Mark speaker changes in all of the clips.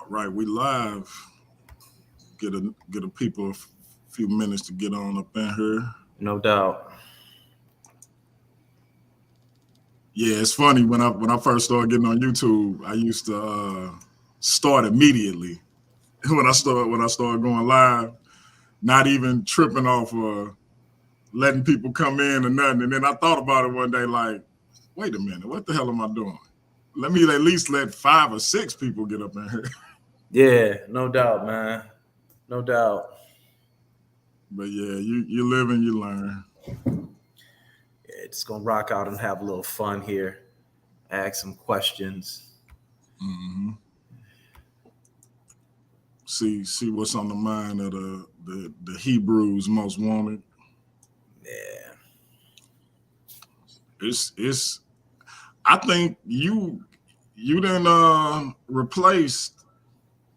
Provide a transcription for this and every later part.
Speaker 1: All right, we live. Get a people a few minutes to get on up in here.
Speaker 2: No doubt.
Speaker 1: Yeah, it's funny when I first started getting on YouTube, I used to start immediately when I started going live, not even tripping off letting people come in or nothing. And then I thought about it one day, like, wait a minute, what the hell am I doing? Let me at least let 5 or 6 people get up in here.
Speaker 2: Yeah, no doubt, man. No doubt.
Speaker 1: But yeah, you live and you learn.
Speaker 2: Yeah, just gonna rock out and have a little fun here. Ask some questions.
Speaker 1: Mm-hmm. See what's on the mind of the Hebrews most wanted.
Speaker 2: Yeah.
Speaker 1: It's I think you done replaced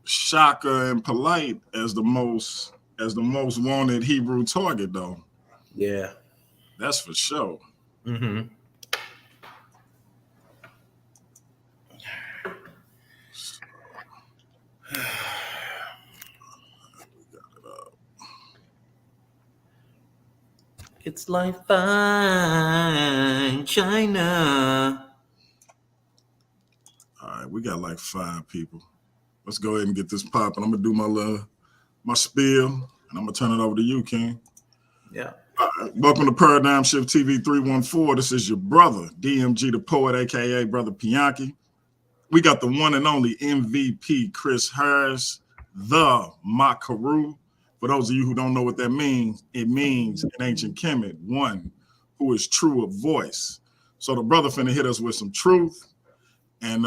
Speaker 1: Shaka and Polite as the most wanted Hebrew target though.
Speaker 2: Yeah.
Speaker 1: That's for sure.
Speaker 2: Mm-hmm. It's like fine China.
Speaker 1: All right, we got like 5 people. Let's go ahead and get this popping. I'm gonna do my spiel and I'm gonna turn it over to you, King.
Speaker 2: Yeah.
Speaker 1: Welcome to Paradigm Shift TV 314. This is your brother, DMG the Poet, aka Brother Pianki. We got the one and only MVP Chris Harris, the Maa-Kheru. For those of you who don't know what that means, it means in ancient Kemet, one who is true of voice. So the brother finna hit us with some truth. And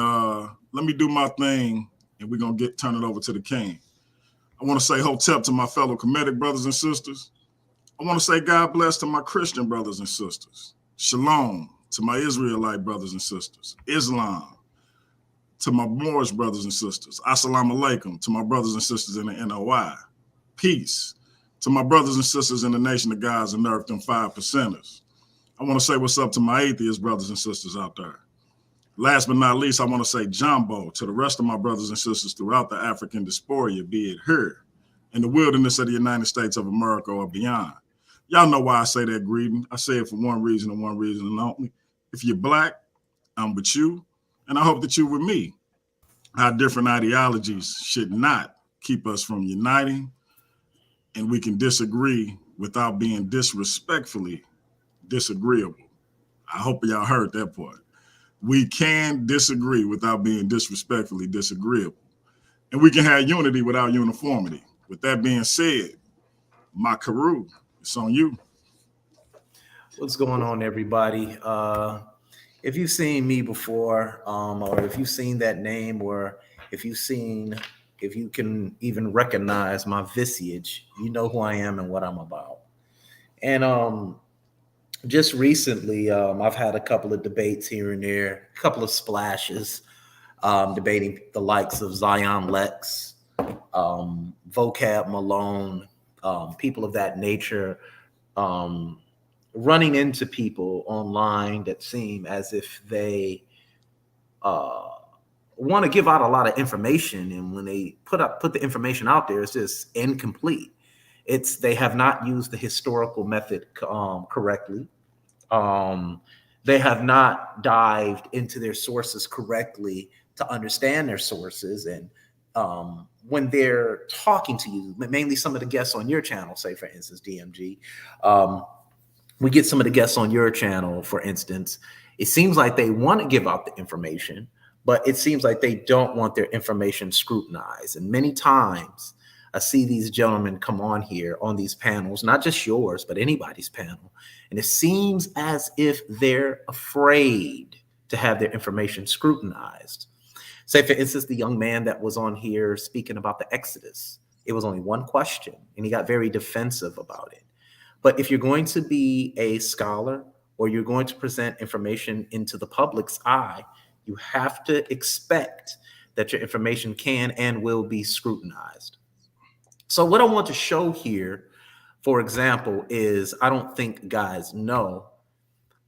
Speaker 1: let me do my thing, and we're gonna turn it over to the king. I want to say hotep to my fellow Kemetic brothers and sisters. I want to say God bless to my Christian brothers and sisters. Shalom to my Israelite brothers and sisters. Islam to my Moorish brothers and sisters. Assalamu alaikum to my brothers and sisters in the NOI. Peace to my brothers and sisters in the nation of gods and earth, them 5 percenters. I want to say what's up to my atheist brothers and sisters out there. Last but not least, I want to say jumbo to the rest of my brothers and sisters throughout the African diaspora, be it here in the wilderness of the United States of America or beyond. Y'all know why I say that greeting. I say it for one reason and one reason only. If you're black, I'm with you, and I hope that you're with me. Our different ideologies should not keep us from uniting, and we can disagree without being disrespectfully disagreeable. I hope y'all heard that part. We can disagree without being disrespectfully disagreeable. And we can have unity without uniformity. With that being said, Maa-Kheru, it's on you.
Speaker 2: What's going on, everybody? If you've seen me before, or if you've seen that name, or if you can even recognize my visage, you know who I am and what I'm about. And just recently, I've had a couple of debates here and there, a couple of splashes, debating the likes of Zion Lex, Vocab Malone, people of that nature, running into people online that seem as if they want to give out a lot of information, and when they put the information out there, it's just incomplete. They have not used the historical method correctly. They have not dived into their sources correctly to understand their sources. And when they're talking to you, mainly some of the guests on your channel, say for instance, DMG, we get some of the guests on your channel, for instance, it seems like they want to give out the information, but it seems like they don't want their information scrutinized. And many times I see these gentlemen come on here on these panels, not just yours, but anybody's panel. And it seems as if they're afraid to have their information scrutinized. Say, for instance, the young man that was on here speaking about the Exodus. It was only one question, and he got very defensive about it. But if you're going to be a scholar or you're going to present information into the public's eye, you have to expect that your information can and will be scrutinized. So what I want to show here, for example, is I don't think guys know.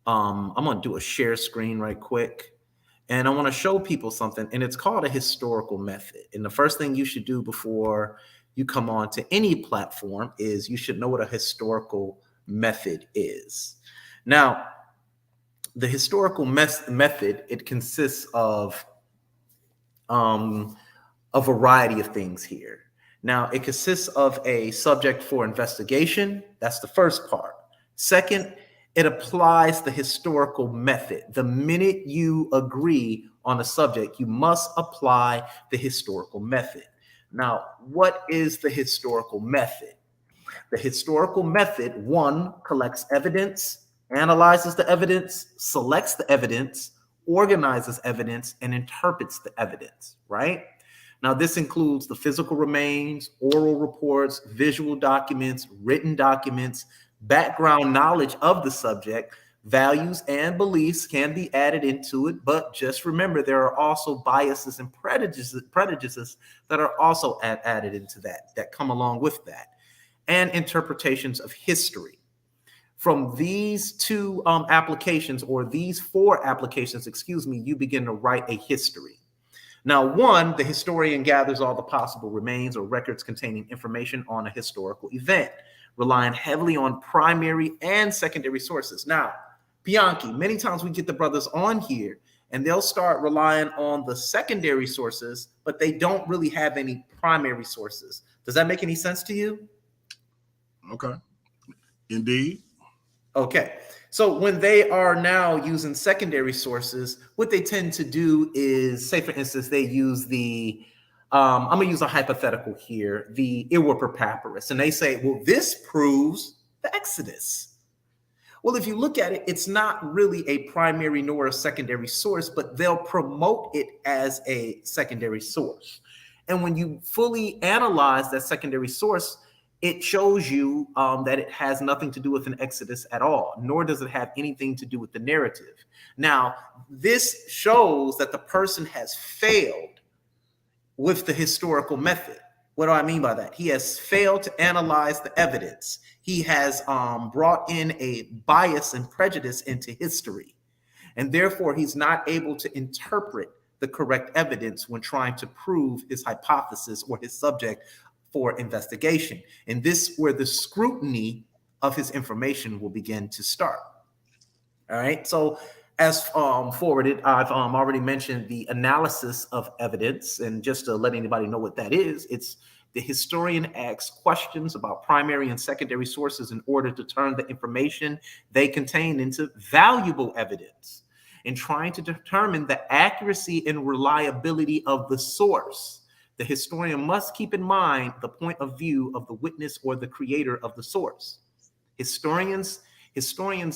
Speaker 2: I'm going to do a share screen right quick. And I want to show people something, and it's called a historical method. And the first thing you should do before you come on to any platform is you should know what a historical method is. Now, the historical method, it consists of a variety of things here. Now, it consists of a subject for investigation. That's the first part. Second, it applies the historical method. The minute you agree on a subject, you must apply the historical method. Now, what is the historical method? The historical method, one, collects evidence, analyzes the evidence, selects the evidence, organizes evidence, and interprets the evidence, right? Now, this includes the physical remains, oral reports, visual documents, written documents, background knowledge of the subject, values and beliefs can be added into it, but just remember there are also biases and prejudices that are also added into that come along with that, and interpretations of history. From these two applications, or these four applications, excuse me, you begin to write a history. Now, one, the historian gathers all the possible remains or records containing information on a historical event, relying heavily on primary and secondary sources. Now, Bianchi, many times we get the brothers on here and they'll start relying on the secondary sources, but they don't really have any primary sources. Does that make any sense to you?
Speaker 1: Okay. Indeed.
Speaker 2: Okay. So when they are now using secondary sources, what they tend to do is, say, for instance, they use the, I'm going to use a hypothetical here, the Irwin Papyrus, and they say, well, this proves the Exodus. Well, if you look at it, it's not really a primary nor a secondary source, but they'll promote it as a secondary source. And when you fully analyze that secondary source, it shows you that it has nothing to do with an Exodus at all, nor does it have anything to do with the narrative. Now, this shows that the person has failed with the historical method. What do I mean by that? He has failed to analyze the evidence. He has brought in a bias and prejudice into history, and therefore he's not able to interpret the correct evidence when trying to prove his hypothesis or his subject for investigation. And this where the scrutiny of his information will begin to start. All right. So as forwarded, I've already mentioned the analysis of evidence. And just to let anybody know what that is, it's the historian asks questions about primary and secondary sources in order to turn the information they contain into valuable evidence, in trying to determine the accuracy and reliability of the source. The historian must keep in mind the point of view of the witness or the creator of the source. Historians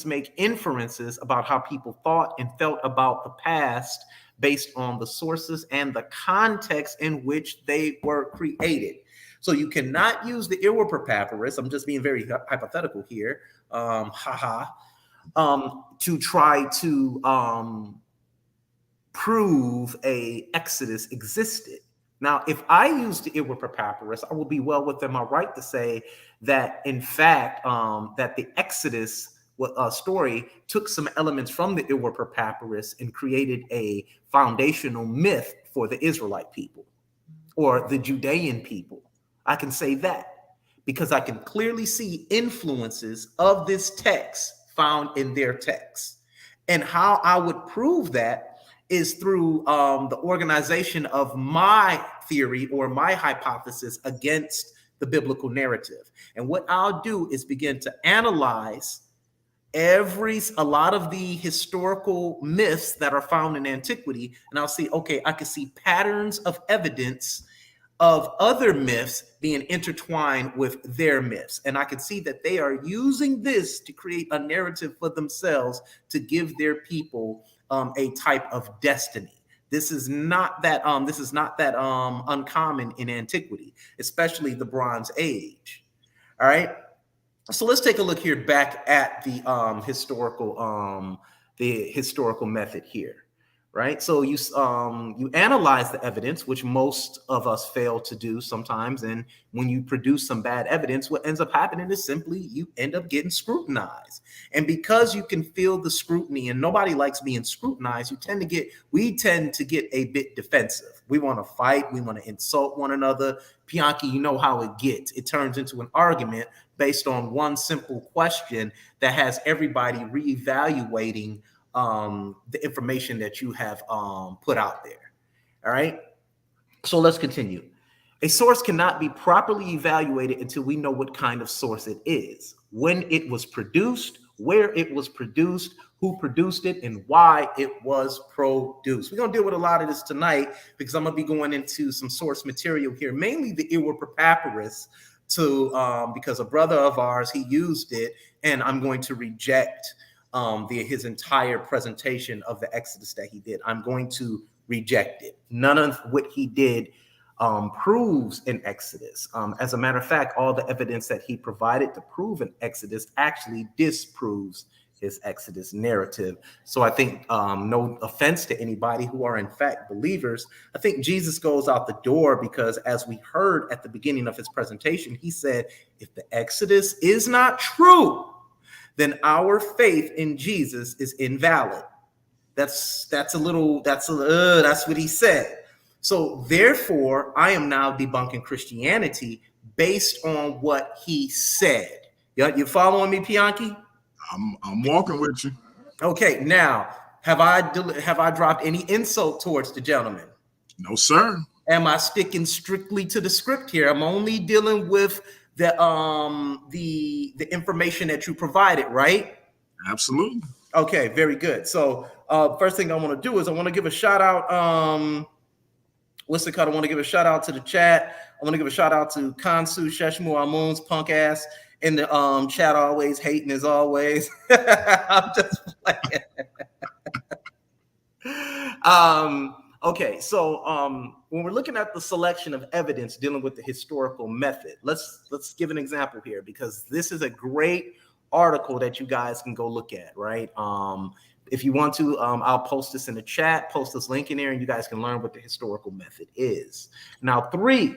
Speaker 2: make inferences about how people thought and felt about the past based on the sources and the context in which they were created. So you cannot use the Irwin Papyrus, I'm just being very hypothetical here, to try to prove a Exodus existed. Now, if I use the Irwin Papyrus, I will be well within my right to say that, in fact, that the Exodus story took some elements from the Irwin Papyrus and created a foundational myth for the Israelite people or the Judean people. I can say that because I can clearly see influences of this text found in their text. And how I would prove that is through the organization of my theory or my hypothesis against the biblical narrative. And what I'll do is begin to analyze a lot of the historical myths that are found in antiquity, and I'll see, okay, I can see patterns of evidence of other myths being intertwined with their myths. And I can see that they are using this to create a narrative for themselves to give their people a type of destiny. This is not that uncommon in antiquity, especially the Bronze Age. All right. So let's take a look here back at the historical method here. right? So you analyze the evidence, which most of us fail to do sometimes. And when you produce some bad evidence, what ends up happening is simply you end up getting scrutinized. And because you can feel the scrutiny, and nobody likes being scrutinized, we tend to get a bit defensive. We want to fight, we want to insult one another. Pianki, you know how it gets. It turns into an argument based on one simple question that has everybody reevaluating the information that you have put out there. All right. So let's continue. A source cannot be properly evaluated until we know what kind of source it is, when it was produced, where it was produced, who produced it, and why it was produced. We're going to deal with a lot of this tonight because I'm going to be going into some source material here, mainly the Ewer Papyrus, because a brother of ours, he used it, and I'm going to reject his entire presentation of the Exodus that he did. I'm going to reject it. None of what he did proves an Exodus. As a matter of fact, all the evidence that he provided to prove an Exodus actually disproves his Exodus narrative. So I think, no offense to anybody who are in fact believers, I think Jesus goes out the door because, as we heard at the beginning of his presentation, he said, if the Exodus is not true, then our faith in Jesus is invalid. That's what he said. So therefore, I am now debunking Christianity based on what he said. You following me, Pianki?
Speaker 1: I'm walking with you.
Speaker 2: Okay, now have I dropped any insult towards the gentleman?
Speaker 1: No, sir.
Speaker 2: Am I sticking strictly to the script here? I'm only dealing with the information that you provided, right?
Speaker 1: Absolutely.
Speaker 2: Okay, very good. So first thing I want to do is I want to give a shout out. I want to give a shout out to the chat. I want to give a shout out to Kansu Sheshmu Amun's punk ass in the chat, always hating as always. I'm just playing. Okay, so when we're looking at the selection of evidence dealing with the historical method, let's give an example here, because this is a great article that you guys can go look at, right? If you want to, I'll post this in the chat, post this link in there, and you guys can learn what the historical method is. Now, 3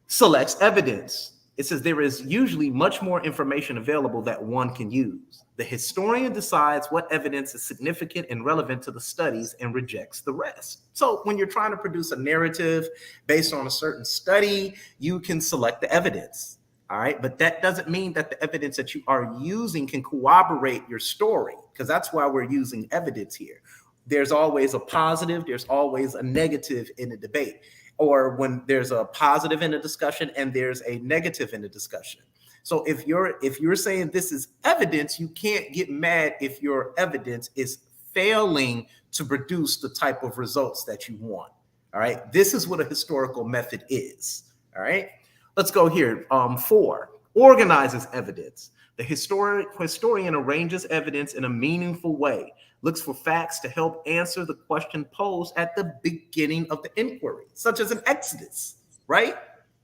Speaker 2: selects evidence. It says there is usually much more information available that one can use. The historian decides what evidence is significant and relevant to the studies and rejects the rest. So when you're trying to produce a narrative based on a certain study, you can select the evidence. All right, but that doesn't mean that the evidence that you are using can corroborate your story, because that's why we're using evidence here. There's always a positive, there's always a negative in a debate, or when there's a positive in a discussion and there's a negative in a discussion. So if you're saying this is evidence, you can't get mad if your evidence is failing to produce the type of results that you want. All right, this is what a historical method is. All right. Let's go here. 4, organizes evidence. The historian arranges evidence in a meaningful way, looks for facts to help answer the question posed at the beginning of the inquiry, such as an Exodus, right?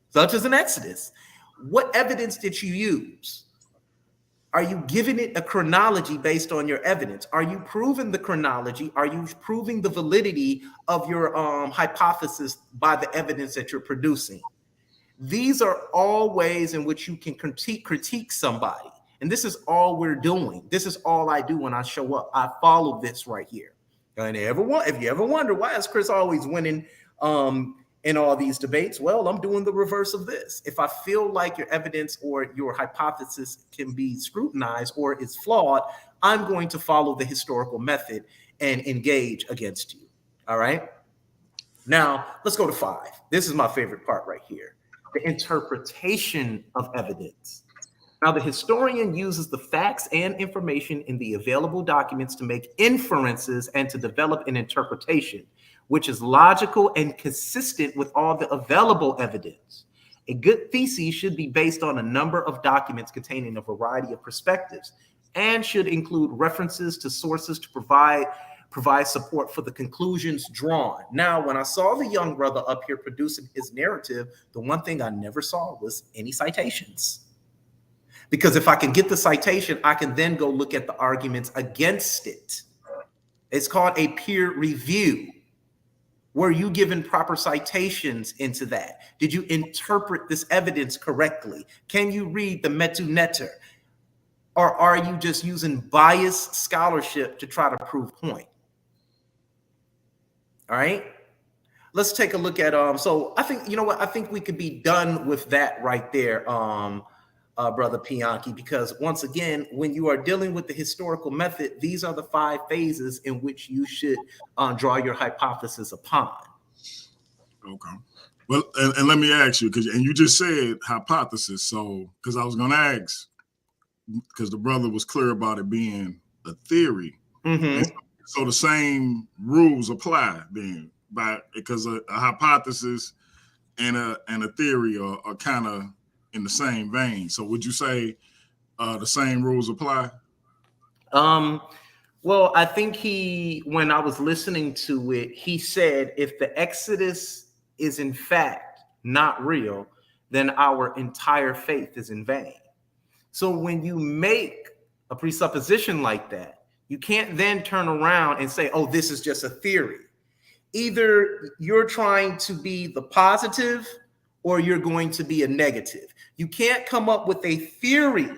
Speaker 2: Such as an Exodus. What evidence did you use? Are you giving it a chronology based on your evidence? Are you proving the chronology? Are you proving the validity of your hypothesis by the evidence that you're producing? These are all ways in which you can critique somebody. And this is all we're doing. This is all I do when I show up. I follow this right here. And if you ever wonder, why is Chris always winning in all these debates? Well, I'm doing the reverse of this. If I feel like your evidence or your hypothesis can be scrutinized or is flawed, I'm going to follow the historical method and engage against you. All right. Now, let's go to 5. This is my favorite part right here. The interpretation of evidence. Now, the historian uses the facts and information in the available documents to make inferences and to develop an interpretation, which is logical and consistent with all the available evidence. A good thesis should be based on a number of documents containing a variety of perspectives and should include references to sources to provide support for the conclusions drawn. Now, when I saw the young brother up here producing his narrative, the one thing I never saw was any citations. Because if I can get the citation, I can then go look at the arguments against it. It's called a peer review. Were you given proper citations into that? Did you interpret this evidence correctly? Can you read the metu neter? Or are you just using biased scholarship to try to prove point? All right. Let's take a look at so I think, you know what, I think we could be done with that right there, brother Pianki, because once again, when you are dealing with the historical method, these are the 5 phases in which you should draw your hypothesis upon.
Speaker 1: Okay. Well, and let me ask you, and you just said hypothesis, so because I was going to ask, because the brother was clear about it being a theory,
Speaker 2: Mm-hmm.
Speaker 1: so the same rules apply then, because a hypothesis and a theory are kind of in the same vein. So would you say the same rules apply?
Speaker 2: Well, I think when I was listening to it, he said if the Exodus is in fact not real, then our entire faith is in vain. So when you make a presupposition like that, you can't then turn around and say, oh, this is just a theory. Either you're trying to be the positive or you're going to be a negative. You can't come up with a theory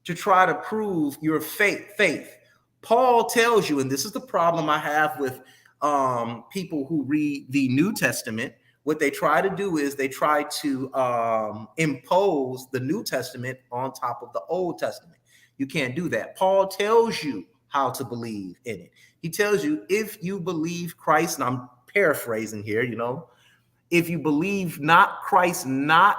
Speaker 2: to try to prove your faith. Paul tells you, and this is the problem I have with people who read the New Testament. What they try to do is they try to impose the New Testament on top of the Old Testament. You can't do that. Paul tells you how to believe in it. He tells you, if you believe Christ, and I'm paraphrasing here, if you believe not Christ not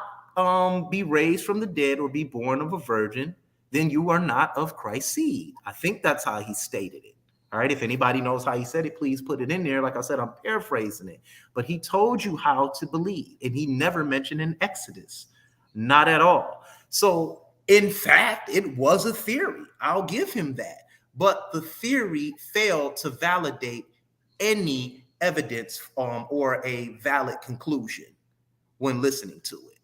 Speaker 2: be raised from the dead or be born of a virgin, then you are not of Christ's seed. I think that's how he stated it. All right. If anybody knows how he said it, please put it in there. Like I said, I'm paraphrasing it, but he told you how to believe, and he never mentioned an Exodus, not at all. So in fact, it was a theory. I'll give him that. But the theory failed to validate any evidence or a valid conclusion when listening to it.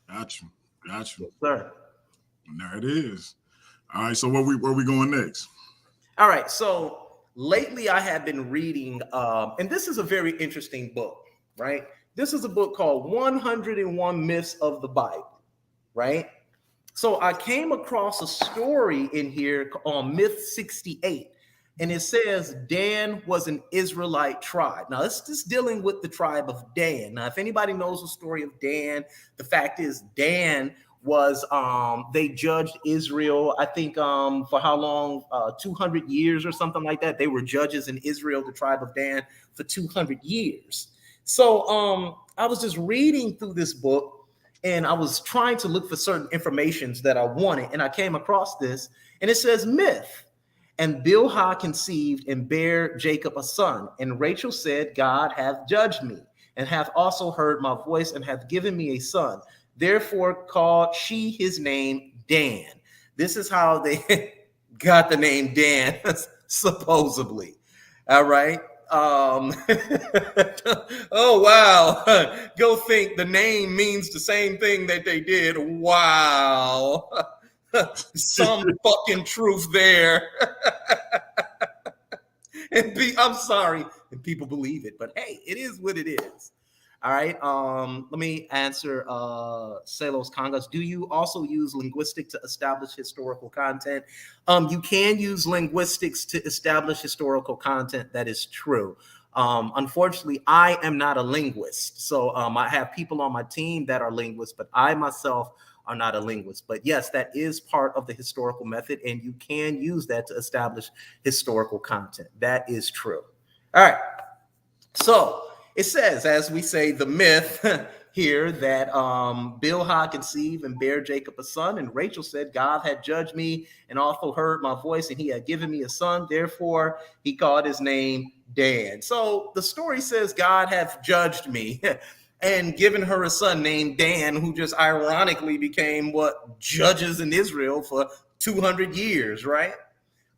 Speaker 1: Gotcha.
Speaker 2: Yes, sir.
Speaker 1: There it is. All right. So where we going next?
Speaker 2: All right. So lately I have been reading, and this is a very interesting book, right? This is a book called 101 Myths of the Bible, right? So I came across a story in here on Myth 68, and it says Dan was an Israelite tribe. Now, it's just dealing with the tribe of Dan. Now, if anybody knows the story of Dan, the fact is Dan was, they judged Israel, I think, for how long? 200 years or something like that. They were judges in Israel, the tribe of Dan, for 200 years. So I was just reading through this book, and I was trying to look for certain informations that I wanted, and I came across this, and it says myth. And Bilhah conceived and bare Jacob a son. And Rachel said, God hath judged me, and hath also heard my voice, and hath given me a son. Therefore called she his name Dan. This is how they got the name Dan, supposedly. All right. Oh, wow. Go think the name means the same thing that they did. Wow. Some fucking truth there. I'm sorry. And people believe it, but hey, it is what it is. All right. Let me answer Celos Congas. Do you also use linguistics to establish historical content? You can use linguistics to establish historical content. That is true. Unfortunately, I am not a linguist. So I have people on my team that are linguists, but I myself are not a linguist. But yes, that is part of the historical method, and you can use that to establish historical content. That is true. All right. So it says, as we say, the myth here that Bilhah conceived and bare Jacob a son, and Rachel said, God had judged me and also heard my voice, and he had given me a son. Therefore, he called his name Dan. So the story says God hath judged me and given her a son named Dan, who just ironically became judges in Israel for 200 years, right?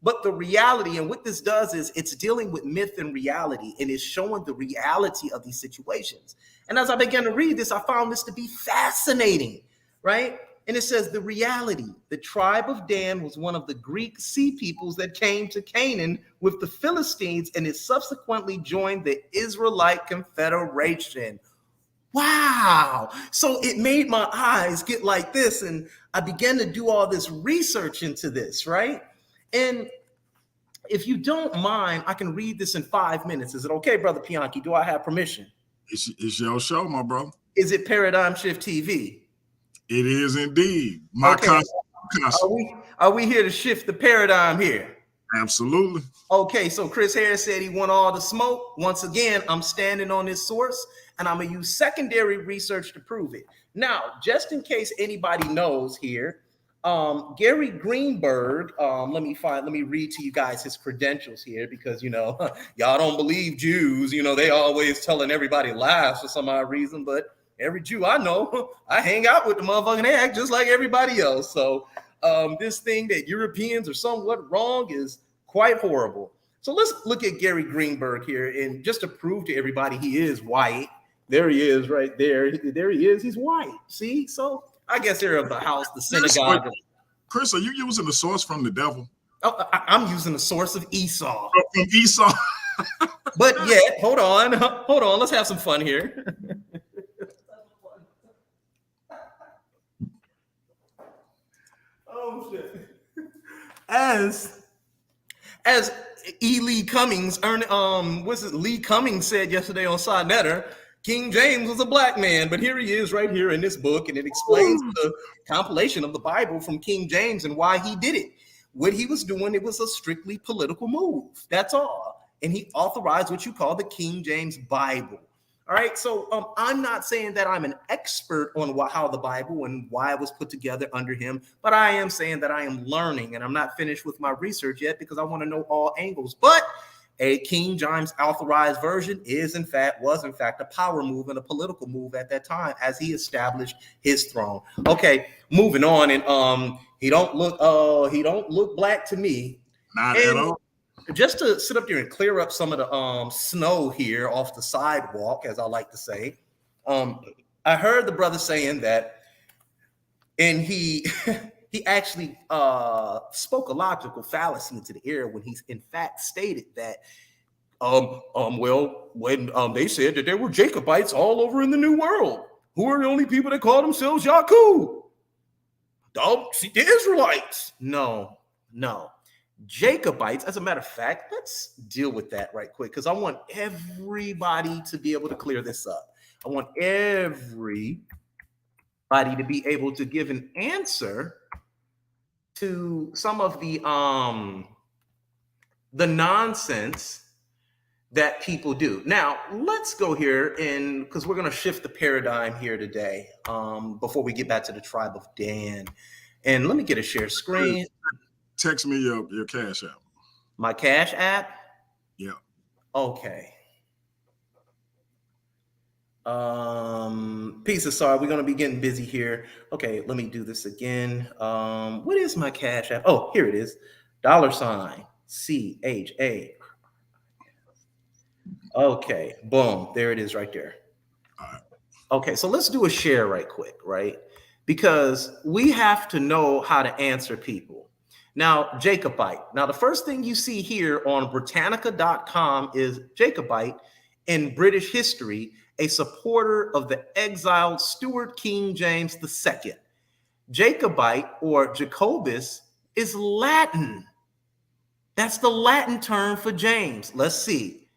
Speaker 2: But the reality, and what this does is it's dealing with myth and reality, and it's showing the reality of these situations. And as I began to read this, I found this to be fascinating, right? And it says the reality, the tribe of Dan was one of the Greek sea peoples that came to Canaan with the Philistines, and it subsequently joined the Israelite Confederation. Wow. So it made my eyes get like this, and I began to do all this research into this, right? And if you don't mind, I can read this in 5 minutes. Is it okay, Brother Bianchi? Do I have permission?
Speaker 1: It's your show, my bro.
Speaker 2: Is it Paradigm Shift TV?
Speaker 1: It is indeed. My
Speaker 2: Okay.
Speaker 1: concept.
Speaker 2: Are we here to shift the paradigm here?
Speaker 1: Absolutely.
Speaker 2: Okay, so Chris Harris said he want all the smoke. Once again, I'm standing on this source, and I'm going to use secondary research to prove it. Now, just in case anybody knows here, Gary Greenberg, let me read to you guys his credentials here, because, y'all don't believe Jews. They always telling everybody lies for some odd reason, but every Jew I know, I hang out with the motherfucking act just like everybody else. So this thing that Europeans are somewhat wrong is quite horrible. So let's look at Gary Greenberg here, and just to prove to everybody he is white. There he is right there. There he is. He's white. See? So I guess they're of the house, the synagogue.
Speaker 1: Chris, are you using the source from the devil?
Speaker 2: Oh, I'm using the source of Esau.
Speaker 1: From Esau.
Speaker 2: But yet, hold on. Let's have some fun here. Oh shit! As E. Lee Cummings, Lee Cummings said yesterday on Side Netter, King James was a black man, but here he is right here in this book, and it explains the compilation of the Bible from King James and why he did it. What he was doing, it was a strictly political move. That's all. And he authorized what you call the King James Bible. All right, so I'm not saying that I'm an expert on how the Bible and why it was put together under him, but I am saying that I am learning, and I'm not finished with my research yet because I want to know all angles. But a King James authorized version was in fact a power move and a political move at that time as he established his throne. Okay, moving on, and he don't look black to me.
Speaker 1: Not at all.
Speaker 2: Just to sit up there and clear up some of the snow here off the sidewalk, as I like to say, I heard the brother saying that, and he actually spoke a logical fallacy into the air when he in fact stated that when they said that there were Jacobites all over in the New World, who are the only people that call themselves Yaku? The Israelites. No. Jacobites, as a matter of fact, let's deal with that right quick, because I want everybody to be able to clear this up. I want everybody to be able to give an answer to some of the nonsense that people do. Now, let's go here, and because we're going to shift the paradigm here today before we get back to the tribe of Dan. And let me get a share screen.
Speaker 1: Text me your Cash App.
Speaker 2: My Cash App?
Speaker 1: Yeah.
Speaker 2: Okay. Peace of sorry. We're going to be getting busy here. Okay, let me do this again. What is my Cash App? Oh, here it is. $CHA. Okay, boom. There it is right there.
Speaker 1: All right.
Speaker 2: Okay, so let's do a share right quick, right? Because we have to know how to answer people. Now, Jacobite. Now, the first thing you see here on Britannica.com is Jacobite in British history, a supporter of the exiled Stuart King James II. Jacobite or Jacobus is Latin. That's the Latin term for James. Let's see.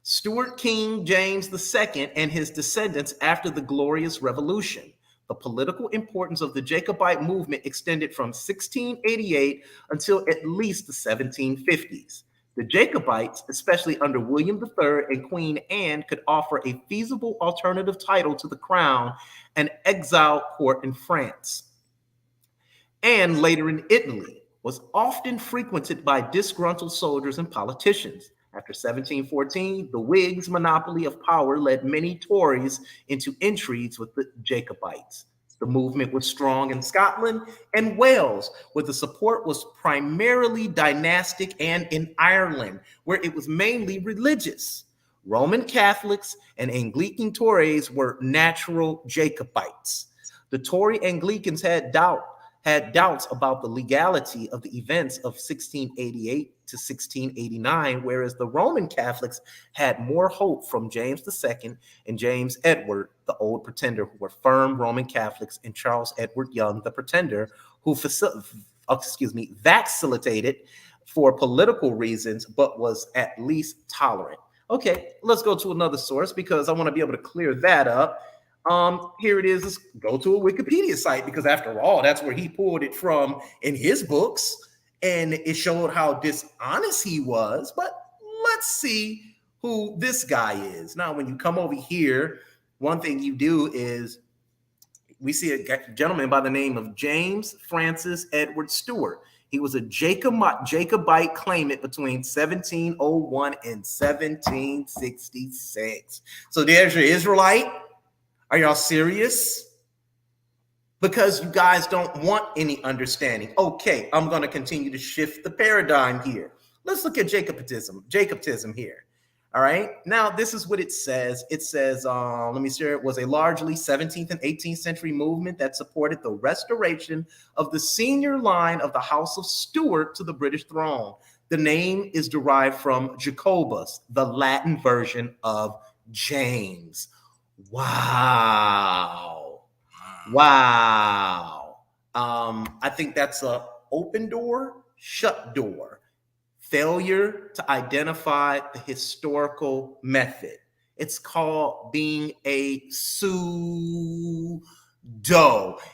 Speaker 2: Stuart King James II and his descendants after the Glorious Revolution. The political importance of the Jacobite movement extended from 1688 until at least the 1750s. The Jacobites, especially under William III and Queen Anne, could offer a feasible alternative title to the crown and exile court in France. And later in Italy, was often frequented by disgruntled soldiers and politicians. After 1714, the Whigs' monopoly of power led many Tories into intrigues with the Jacobites. The movement was strong in Scotland and Wales, where the support was primarily dynastic, and in Ireland, where it was mainly religious. Roman Catholics and Anglican Tories were natural Jacobites. The Tory Anglicans had doubts about the legality of the events of 1688 to 1689, whereas the Roman Catholics had more hope from James II and James Edward, the Old Pretender, who were firm Roman Catholics, and Charles Edward Young, the Pretender, who vacillated for political reasons, but was at least tolerant. Okay, let's go to another source because I want to be able to clear that up. Here it is. Let's go to a Wikipedia site because after all, that's where he pulled it from in his books, and it showed how dishonest he was. But let's see who this guy is. Now, when you come over here, one thing you do is we see a gentleman by the name of James Francis Edward Stewart. He was a Jacobite claimant between 1701 and 1766. So there's your Israelite. Are y'all serious? Because you guys don't want any understanding. Okay, I'm going to continue to shift the paradigm here. Let's look at Jacobitism here. All right. Now, this is what it says. It says, let me share. It was a largely 17th and 18th century movement that supported the restoration of the senior line of the House of Stuart to the British throne. The name is derived from Jacobus, the Latin version of James. Wow. I think that's a open door, shut door. Failure to identify the historical method. It's called being a pseudo.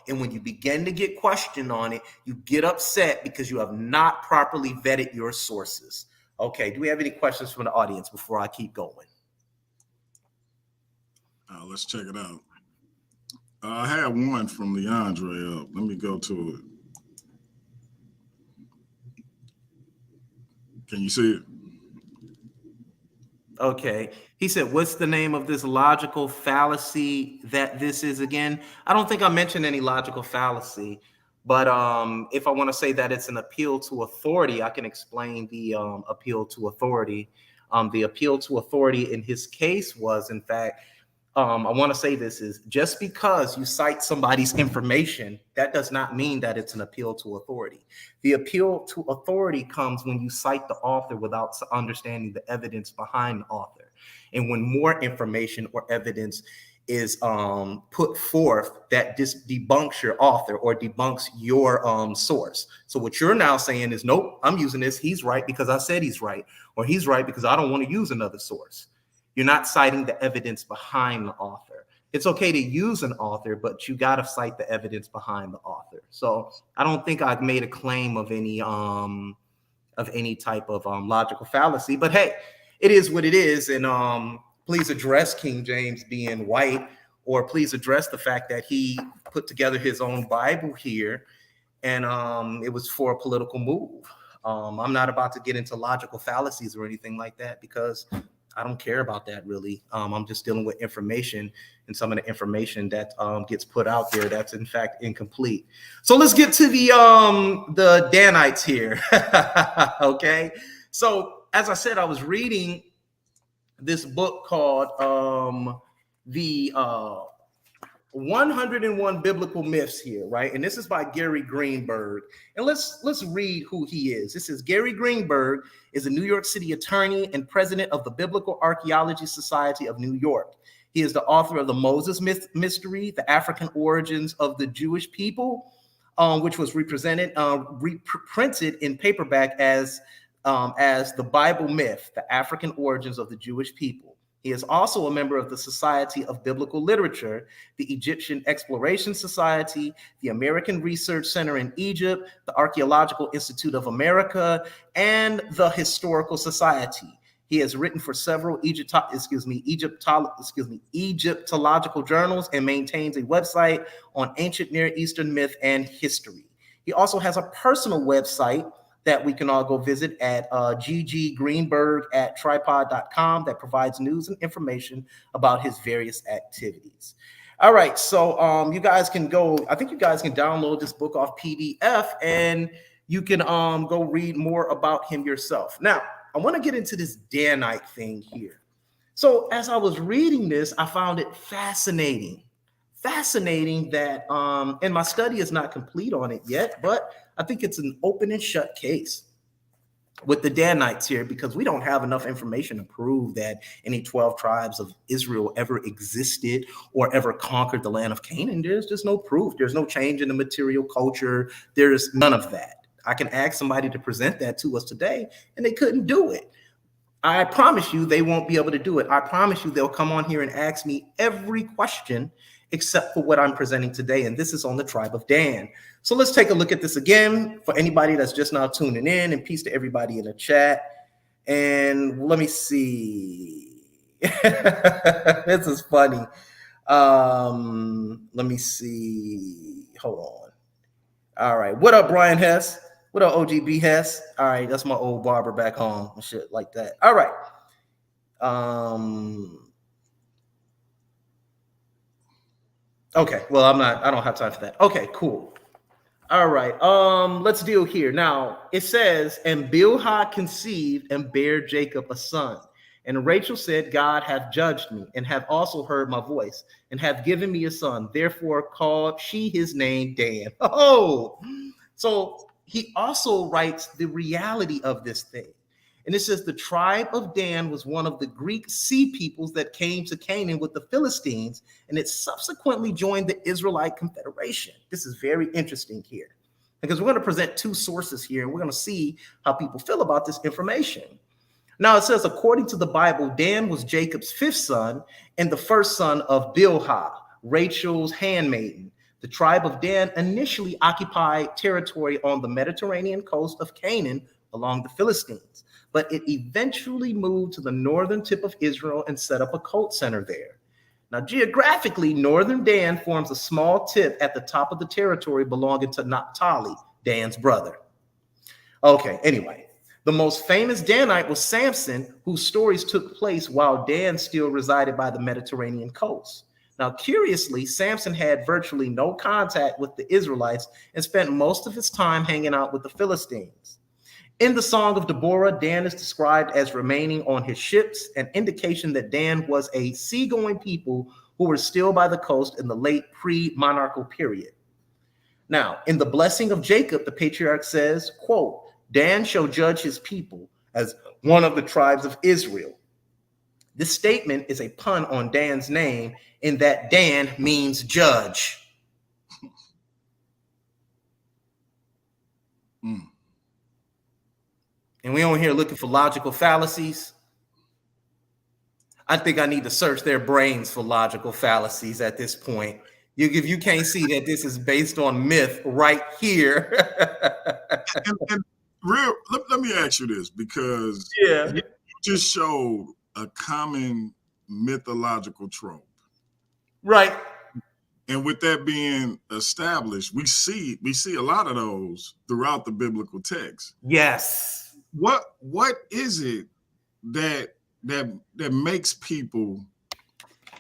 Speaker 2: And when you begin to get questioned on it, you get upset because you have not properly vetted your sources. Okay, do we have any questions from the audience before I keep going?
Speaker 1: Let's check it out. I had one from Leandre up. Let me go to it. Can you see it?
Speaker 2: Okay. He said, what's the name of this logical fallacy that this is again? I don't think I mentioned any logical fallacy, but if I want to say that it's an appeal to authority, I can explain the appeal to authority. The appeal to authority in his case was, in fact, I want to say this is just because you cite somebody's information, that does not mean that it's an appeal to authority. The appeal to authority comes when you cite the author without understanding the evidence behind the author. And when more information or evidence is put forth that debunks your author or debunks your source. So what you're now saying is, nope, I'm using this. He's right because I said he's right, or he's right because I don't want to use another source. You're not citing the evidence behind the author. It's okay to use an author, but you got to cite the evidence behind the author. So I don't think I've made a claim of any type of logical fallacy, but hey, it is what it is. And please address King James being white, or please address the fact that he put together his own Bible here, and it was for a political move. I'm not about to get into logical fallacies or anything like that because I don't care about that really. I'm just dealing with information, and some of the information that gets put out there that's in fact incomplete. So let's get to the Danites here. Okay. So as I said, I was reading this book called the 101 Biblical Myths here, right? And this is by Gary Greenberg. And let's read who he is. This is Gary Greenberg is a New York City attorney and president of the Biblical Archaeology Society of New York. He is the author of the Moses Mystery, the African Origins of the Jewish People, which was reprinted in paperback as the Bible Myth, the African Origins of the Jewish People. He is also a member of the Society of Biblical Literature, the Egyptian Exploration Society, the American Research Center in Egypt, the Archaeological Institute of America, and the Historical Society. He has written for several Egyptological journals and maintains a website on ancient Near Eastern myth and history. He also has a personal website that we can all go visit at gggreenberg@tripod.com that provides news and information about his various activities. All right, so you guys can go, I think you guys can download this book off PDF and you can go read more about him yourself. Now, I want to get into this Danite thing here. So as I was reading this, I found it fascinating. fascinating that, and my study is not complete on it yet, but I think it's an open and shut case with the Danites here, because we don't have enough information to prove that any 12 tribes of Israel ever existed or ever conquered the land of Canaan. There's just no proof. There's no change in the material culture. There's none of that. I can ask somebody to present that to us today, and they couldn't do it. I promise you they won't be able to do it. I promise you they'll come on here and ask me every question except for what I'm presenting today, and this is on the tribe of Dan. So let's take a look at this again for anybody that's just now tuning in, and peace to everybody in the chat. And let me see. This is funny. Let me see. Hold on. All right. What up, Brian Hess? What up, OGB Hess? All right. That's my old barber back home and shit like that. All right. Okay. Well, I don't have time for that. Okay, cool. All right. Let's deal here. Now, it says, and Bilhah conceived and bare Jacob a son. And Rachel said, God hath judged me, and hath also heard my voice, and hath given me a son. Therefore called she his name Dan. Oh, so he also writes the reality of this thing. And it says the tribe of Dan was one of the Greek sea peoples that came to Canaan with the Philistines, and it subsequently joined the Israelite Confederation. This is very interesting here, because we're going to present two sources here, and we're going to see how people feel about this information. Now, it says, according to the Bible, Dan was Jacob's fifth son and the first son of Bilhah, Rachel's handmaiden. The tribe of Dan initially occupied territory on the Mediterranean coast of Canaan along the Philistines, but it eventually moved to the northern tip of Israel and set up a cult center there. Now, geographically, northern Dan forms a small tip at the top of the territory belonging to Naphtali, Dan's brother. Okay, anyway, the most famous Danite was Samson, whose stories took place while Dan still resided by the Mediterranean coast. Now, curiously, Samson had virtually no contact with the Israelites and spent most of his time hanging out with the Philistines. In the Song of Deborah, Dan is described as remaining on his ships, an indication that Dan was a seagoing people who were still by the coast in the late pre-monarchical period. Now, in the blessing of Jacob, the patriarch says, quote, Dan shall judge his people as one of the tribes of Israel. This statement is a pun on Dan's name in that Dan means judge. And we on here looking for logical fallacies. I think I need to search their brains for logical fallacies at this point. If you can't see that this is based on myth right here.
Speaker 1: Let me ask you this, because you just showed a common mythological trope.
Speaker 2: Right.
Speaker 1: And with that being established, we see a lot of those throughout the biblical text.
Speaker 2: Yes.
Speaker 1: What is it that makes people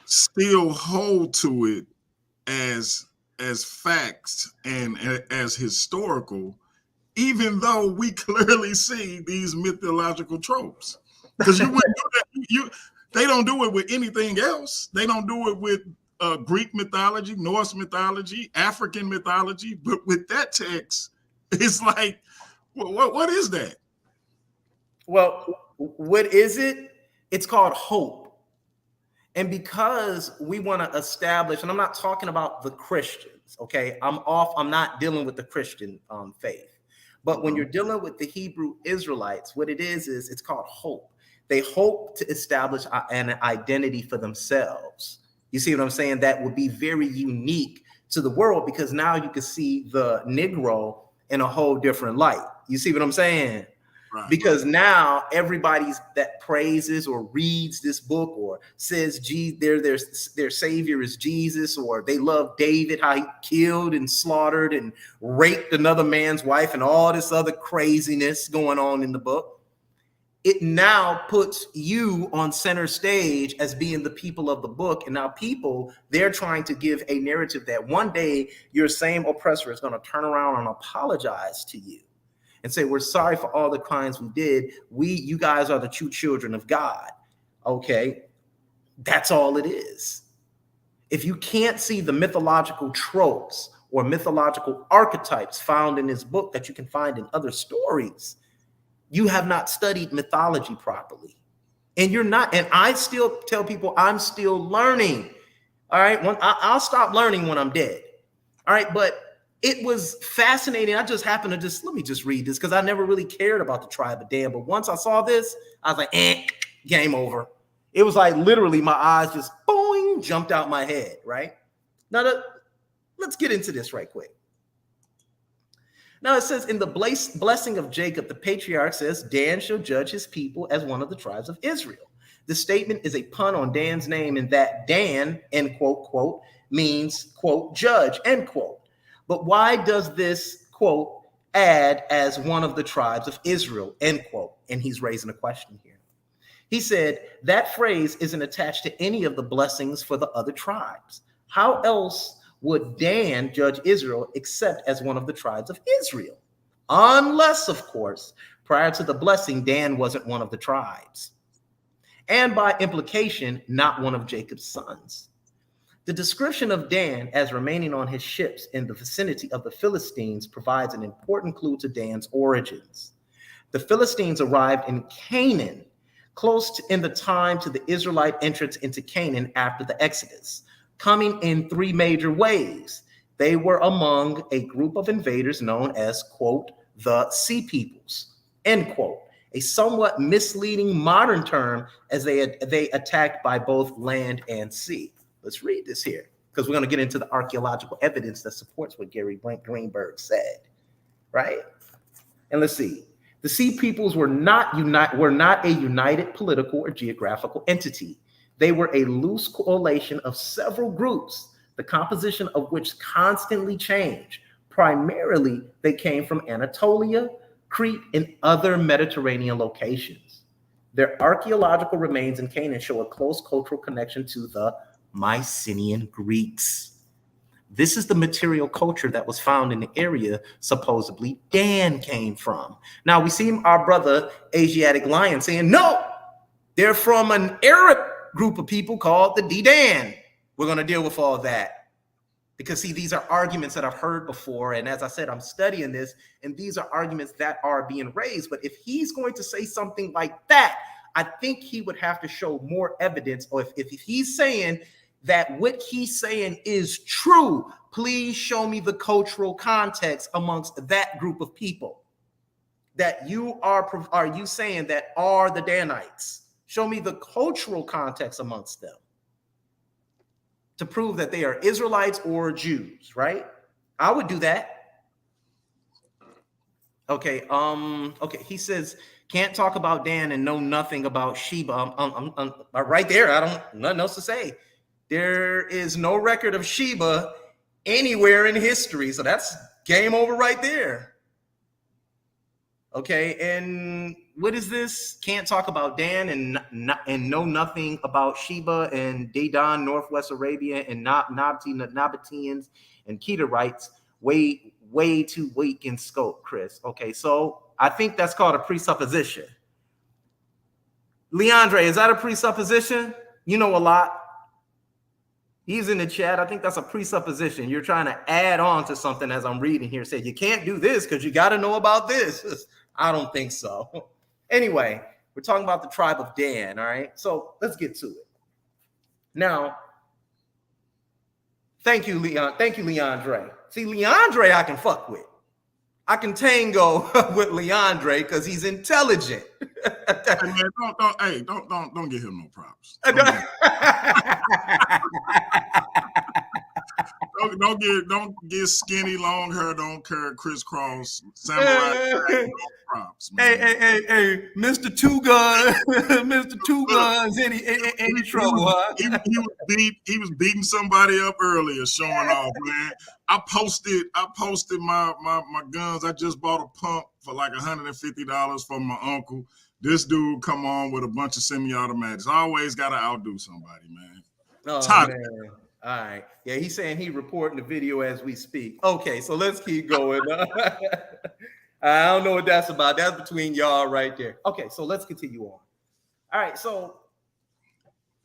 Speaker 1: still hold to it as facts and as historical, even though we clearly see these mythological tropes? Because you wouldn't do that. They don't do it with anything else. They don't do it with Greek mythology, Norse mythology, African mythology. But with that text, it's like, what is that?
Speaker 2: Well, what is it? It's called hope. And because we want to establish, and I'm not talking about the Christians, okay? I'm not dealing with the Christian faith. But when you're dealing with the Hebrew Israelites, what it is it's called hope. They hope to establish an identity for themselves. You see what I'm saying? That would be very unique to the world, because now you can see the Negro in a whole different light. You see what I'm saying? Right, because now everybody that praises or reads this book or says their savior is Jesus, or they love David, how he killed and slaughtered and raped another man's wife and all this other craziness going on in the book, it now puts you on center stage as being the people of the book. And now people, they're trying to give a narrative that one day your same oppressor is going to turn around and apologize to you and say, we're sorry for all the crimes we did. You guys are the true children of God. Okay, that's all it is. if you can't see the mythological tropes or mythological archetypes found in his book that you can find in other stories, you have not studied mythology properly. And you're not, and I still tell people I'm still learning. All right. I'll stop learning when I'm dead. All right. But it was fascinating. I just happened to let me just read this because I never really cared about the tribe of Dan. But once I saw this, I was like, game over. It was like literally my eyes just boing, jumped out my head. Right. Now, let's get into this right quick. Now it says in the blessing of Jacob, the patriarch says, Dan shall judge his people as one of the tribes of Israel. The statement is a pun on Dan's name in that Dan, end quote, quote, means, quote, judge, end quote. But why does this, quote, add as one of the tribes of Israel, end quote? And he's raising a question here. He said that phrase isn't attached to any of the blessings for the other tribes. How else would Dan judge Israel except as one of the tribes of Israel? Unless, of course, prior to the blessing, Dan wasn't one of the tribes. And by implication, not one of Jacob's sons. The description of Dan as remaining on his ships in the vicinity of the Philistines provides an important clue to Dan's origins. The Philistines arrived in Canaan close in the time to the Israelite entrance into Canaan after the Exodus, coming in three major ways. They were among a group of invaders known as, quote, the Sea Peoples, end quote, a somewhat misleading modern term as they attacked by both land and sea. Let's read this here because we're going to get into the archaeological evidence that supports what Gary Greenberg said, right? And let's see. The Sea Peoples were not a united political or geographical entity. They were a loose coalition of several groups, the composition of which constantly changed. Primarily, they came from Anatolia, Crete, and other Mediterranean locations. Their archaeological remains in Canaan show a close cultural connection to the Mycenaean Greeks. This is the material culture that was found in the area supposedly Dan came from. Now, we see our brother Asiatic Lion saying, no, they're from an Arab group of people called the Dedan. We're going to deal with all that because, see, these are arguments that I've heard before. And as I said, I'm studying this, and these are arguments that are being raised. But if he's going to say something like that, I think he would have to show more evidence. Or if he's saying that what he's saying is true, please show me the cultural context amongst that group of people that you are you saying that are the Danites. Show me the cultural context amongst them to prove that they are Israelites or Jews, right? I would do that. Okay. Okay. He says, can't talk about Dan and know nothing about Sheba. I'm right there. I don't, nothing else to say. There is no record of Sheba anywhere in history. So that's game over right there. Okay. And what is this? Can't talk about Dan and know nothing about Sheba and Dedan, Northwest Arabia, and Nabateans and Kedarites. Way too weak in scope, Chris. Okay, so I think that's called a presupposition. Leandre, is that a presupposition? You know a lot. He's in the chat. I think that's a presupposition. You're trying to add on to something as I'm reading here. Say you can't do this because you got to know about this. I don't think so. Anyway, we're talking about the tribe of Dan, all right? So let's get to it. Now, thank you, Leon. Thank you, Leandre. See, Leandre I can fuck with. I can tango with Leandre because he's intelligent.
Speaker 1: Hey, man, don't give him no props. Don't get skinny, long hair, don't care, crisscross, samurai, no props, man.
Speaker 2: Hey, Mr. Two Guns, Mr. Two Guns, any trouble, huh?
Speaker 1: He was beating somebody up earlier, showing off, man. I posted my guns. I just bought a pump for like $150 from my uncle. This dude come on with a bunch of semi-automatics. I always gotta outdo somebody, man.
Speaker 2: Oh, man. All right. Yeah, he's saying he reporting the video as we speak. Okay, so let's keep going. I don't know what that's about. That's between y'all right there. Okay, so let's continue on. All right, so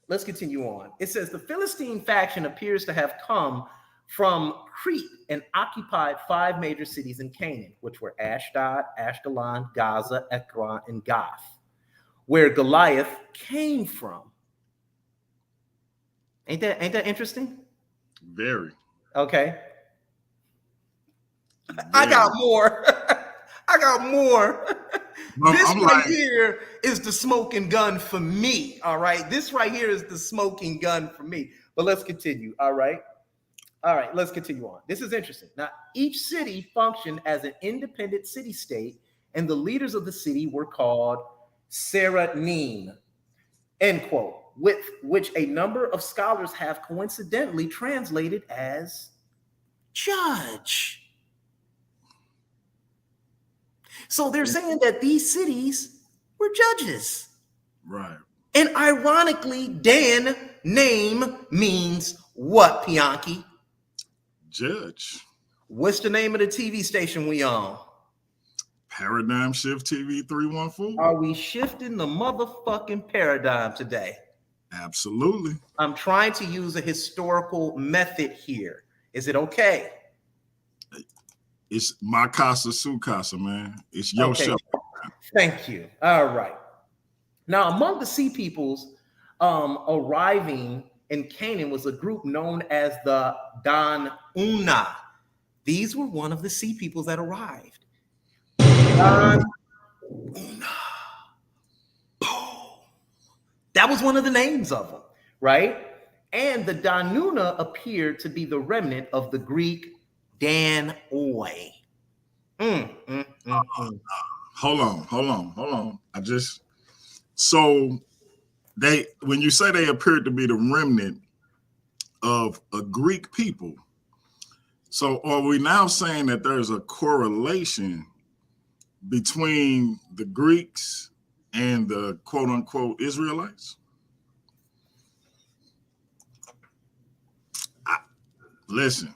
Speaker 2: let's continue on. It says the Philistine faction appears to have come from Crete and occupied 5 major cities in Canaan, which were Ashdod, Ashkelon, Gaza, Ekron, and Gath, where Goliath came from. Ain't that interesting?
Speaker 1: Very.
Speaker 2: Okay.
Speaker 1: Very.
Speaker 2: I got more. I got more. This right here is the smoking gun for me. All right. This right here is the smoking gun for me. But let's continue. All right. All right. Let's continue on. This is interesting. Now, each city functioned as an independent city state, and the leaders of the city were called Seranim, end quote, with which a number of scholars have coincidentally translated as judge. So they're saying that these cities were judges.
Speaker 1: Right.
Speaker 2: And ironically, Dan name means what, Pianki?
Speaker 1: Judge.
Speaker 2: What's the name of the TV station we on?
Speaker 1: Paradigm Shift TV 314.
Speaker 2: Are we shifting the motherfucking paradigm today?
Speaker 1: Absolutely.
Speaker 2: I'm trying to use a historical method here. Is it okay?
Speaker 1: It's my casa, su casa, man. It's your show.
Speaker 2: Thank you. All right. Now, among the sea peoples arriving in Canaan was a group known as the Dan-Una. These were one of the sea peoples that arrived. Dan-Una. That was one of the names of them, right? And the Dan-Una appeared to be the remnant of the Greek Dan-Oi.
Speaker 1: Hold on. So when you say they appeared to be the remnant of a Greek people, so are we now saying that there's a correlation between the Greeks and the quote unquote Israelites? Listen,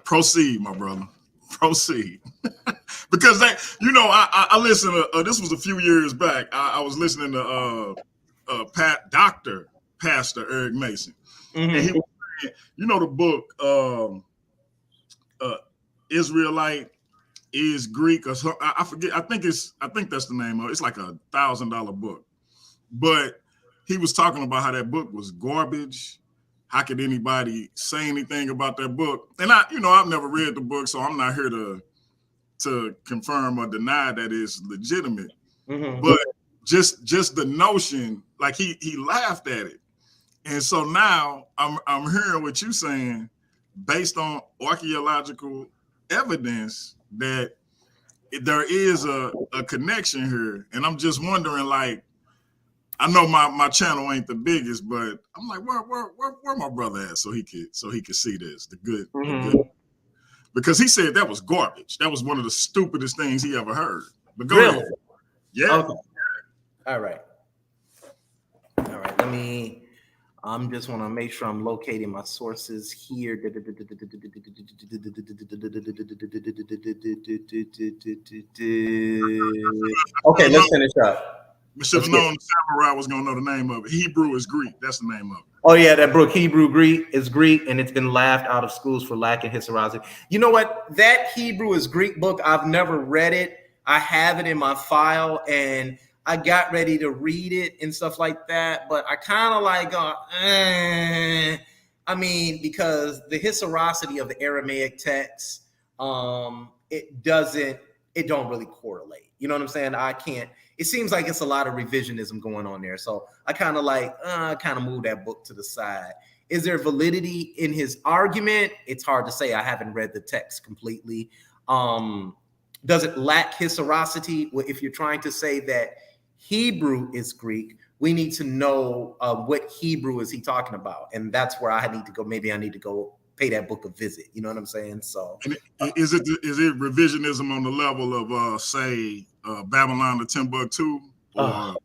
Speaker 1: proceed, my brother. Proceed. Because I listened to this was a few years back. I was listening to Pastor Eric Mason. Mm-hmm. And he was saying, the book Israelite is Greek or something. I forget. I think that's the name of it. It's like $1,000 book. But he was talking about how that book was garbage. How could anybody say anything about that book? And I've never read the book, so I'm not here to confirm or deny that it's legitimate. Mm-hmm. But just the notion, like he laughed at it. And so now I'm hearing what you're saying based on archaeological evidence that there is a connection here. And I'm just wondering, like, I know my channel ain't the biggest, but I'm like, where my brother at so he could see this, the good. Because he said that was garbage. That was one of the stupidest things he ever heard. But go ahead. Yeah.
Speaker 2: Okay. All right. I'm just want to make sure I'm locating my sources here. Okay, let's finish up.
Speaker 1: We should have known the samurai was going to know the name of it. Hebrew is Greek. That's the name of it.
Speaker 2: Oh, yeah, that book, Hebrew is Greek, and it's been laughed out of schools for lacking historicity. You know what? That Hebrew is Greek book, I've never read it. I have it in my file, and I got ready to read it and stuff like that, but I kind of like, because the historicity of the Aramaic text, it don't really correlate. You know what I'm saying? It seems like it's a lot of revisionism going on there. So I kind of move that book to the side. Is there validity in his argument? It's hard to say. I haven't read the text completely. Does it lack historicity? Well, if you're trying to say that Hebrew is Greek, we need to know what Hebrew is he talking about. And that's where I need to go. Maybe I need to go pay that book a visit. You know what I'm saying? So
Speaker 1: is it revisionism on the level of say Babylon to Timbuktu, or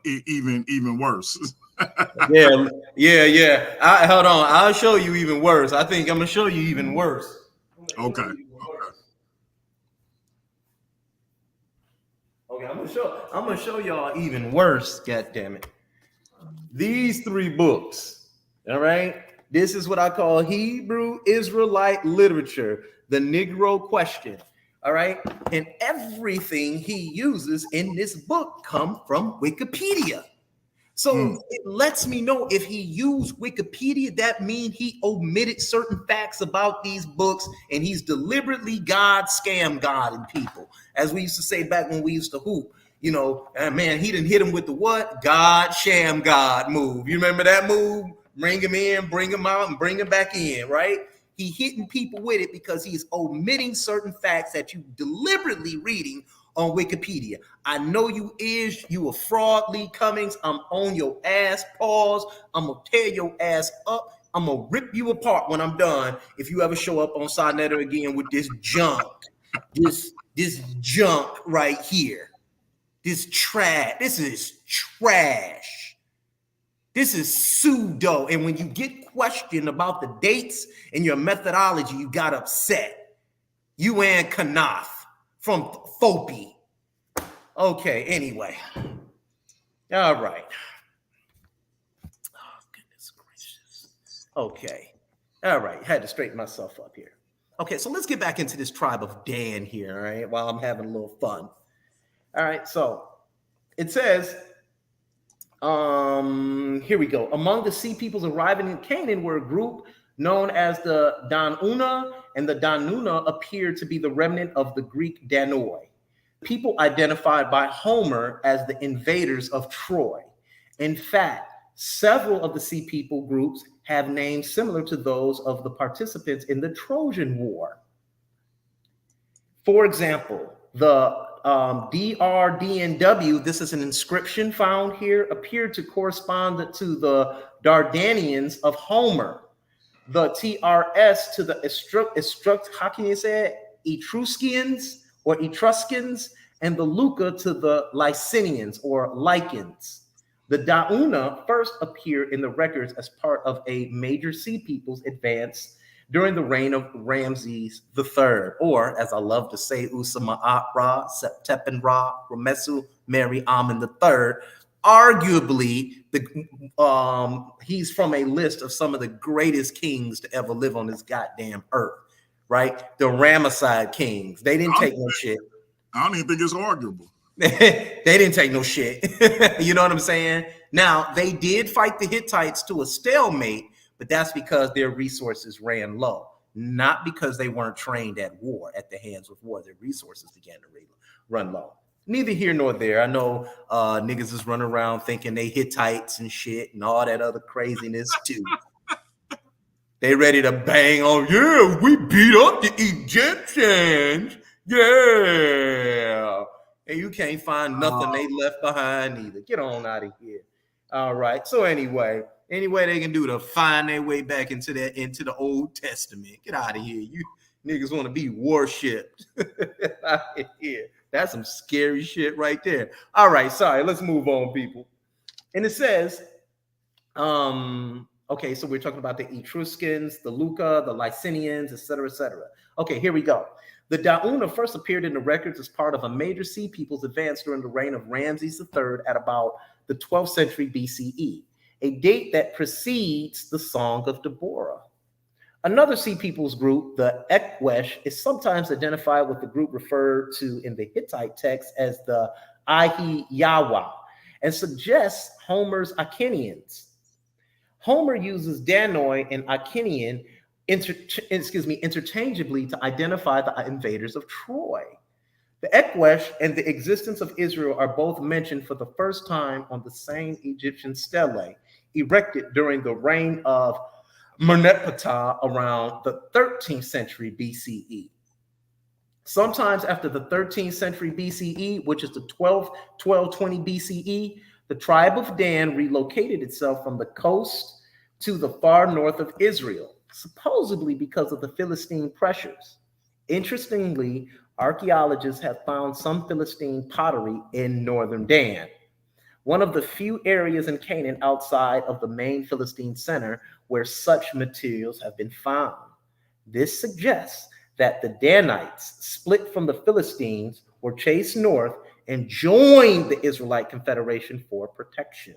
Speaker 1: even worse?
Speaker 2: yeah. Hold on, I'll show you even worse. I think I'm gonna show you even worse.
Speaker 1: Okay,
Speaker 2: I'm gonna show y'all even worse. God damn it. These 3 books, all right? This is what I call Hebrew Israelite literature, the Negro question, all right? And everything he uses in this book come from Wikipedia. So it lets me know if he used Wikipedia, that means he omitted certain facts about these books and he's deliberately scam God and people. As we used to say back when we used to hoop, you know, man, he didn't hit him with the what? God, sham God move. You remember that move? Bring him in, bring him out, and bring him back in, right? He hitting people with it because he's omitting certain facts that you deliberately reading on Wikipedia. I know you a fraud, Lee Cummings. I'm on your ass. Pause. I'm gonna tear your ass up. I'm gonna rip you apart when I'm done. If you ever show up on Sinetter again with this junk, this junk right here, this trash. This is trash. This is pseudo. And when you get questioned about the dates and your methodology, you got upset. You and Kanath from Fopi. Okay, anyway. All right. Oh, goodness gracious. Okay. All right. Had to straighten myself up here. Okay, so let's get back into this tribe of Dan here, all right, while I'm having a little fun. All right, so it says, here we go. Among the sea peoples arriving in Canaan were a group known as the Danuna, and the Danuna appeared to be the remnant of the Greek Danoi. People identified by Homer as the invaders of Troy. In fact, several of the sea people groups have names similar to those of the participants in the Trojan War. For example, the DRDNW, this is an inscription found here, appeared to correspond to the Dardanians of Homer. The TRS to the how can you say it? Etruscans, and the Luca to the Licinians or Lycans. The Dauna first appeared in the records as part of a major sea people's advance during the reign of Ramses III, or as I love to say, Usama'at Ra, Septepen Ra, Ramesu Mary Amen III. Arguably, he's from a list of some of the greatest kings to ever live on this goddamn earth, right? The Ramesside kings. They didn't take no shit.
Speaker 1: I don't even think it's arguable.
Speaker 2: They didn't take no shit. You know what I'm saying? Now, they did fight the Hittites to a stalemate, but that's because their resources ran low, not because they weren't trained at war, at the hands of war. Their resources began to run low. Neither here nor there. I know niggas is running around thinking they Hittites and shit and all that other craziness too. They ready to bang on, yeah, we beat up the Egyptians. Yeah. And you can't find nothing they left behind either. Get on out of here. All right. So anyway they can do to find their way back into the Old Testament. Get out of here. You niggas want to be worshipped. Out of here. That's some scary shit right there. All right, sorry. Let's move on, people. And it says, okay, so we're talking about the Etruscans, the Luca, the Licinians, et cetera, et cetera. Okay, here we go. The Dauna first appeared in the records as part of a major sea people's advance during the reign of Ramses III at about the 12th century BCE, a date that precedes the Song of Deborah. Another sea people's group, the Ekwesh, is sometimes identified with the group referred to in the Hittite text as the Ahi-Yawa and suggests Homer's Achenians. Homer uses Danoi and Achenian interchangeably to identify the invaders of Troy. The Ekwesh and the existence of Israel are both mentioned for the first time on the same Egyptian stele erected during the reign of Merneptah around the 13th century BCE. Sometimes after the 13th century BCE, which is the 1220 BCE, the tribe of Dan relocated itself from the coast to the far north of Israel, supposedly because of the Philistine pressures. Interestingly, archaeologists have found some Philistine pottery in northern Dan, one of the few areas in Canaan outside of the main Philistine center where such materials have been found. This suggests that the Danites, split from the Philistines, were chased north and joined the Israelite Confederation for protection.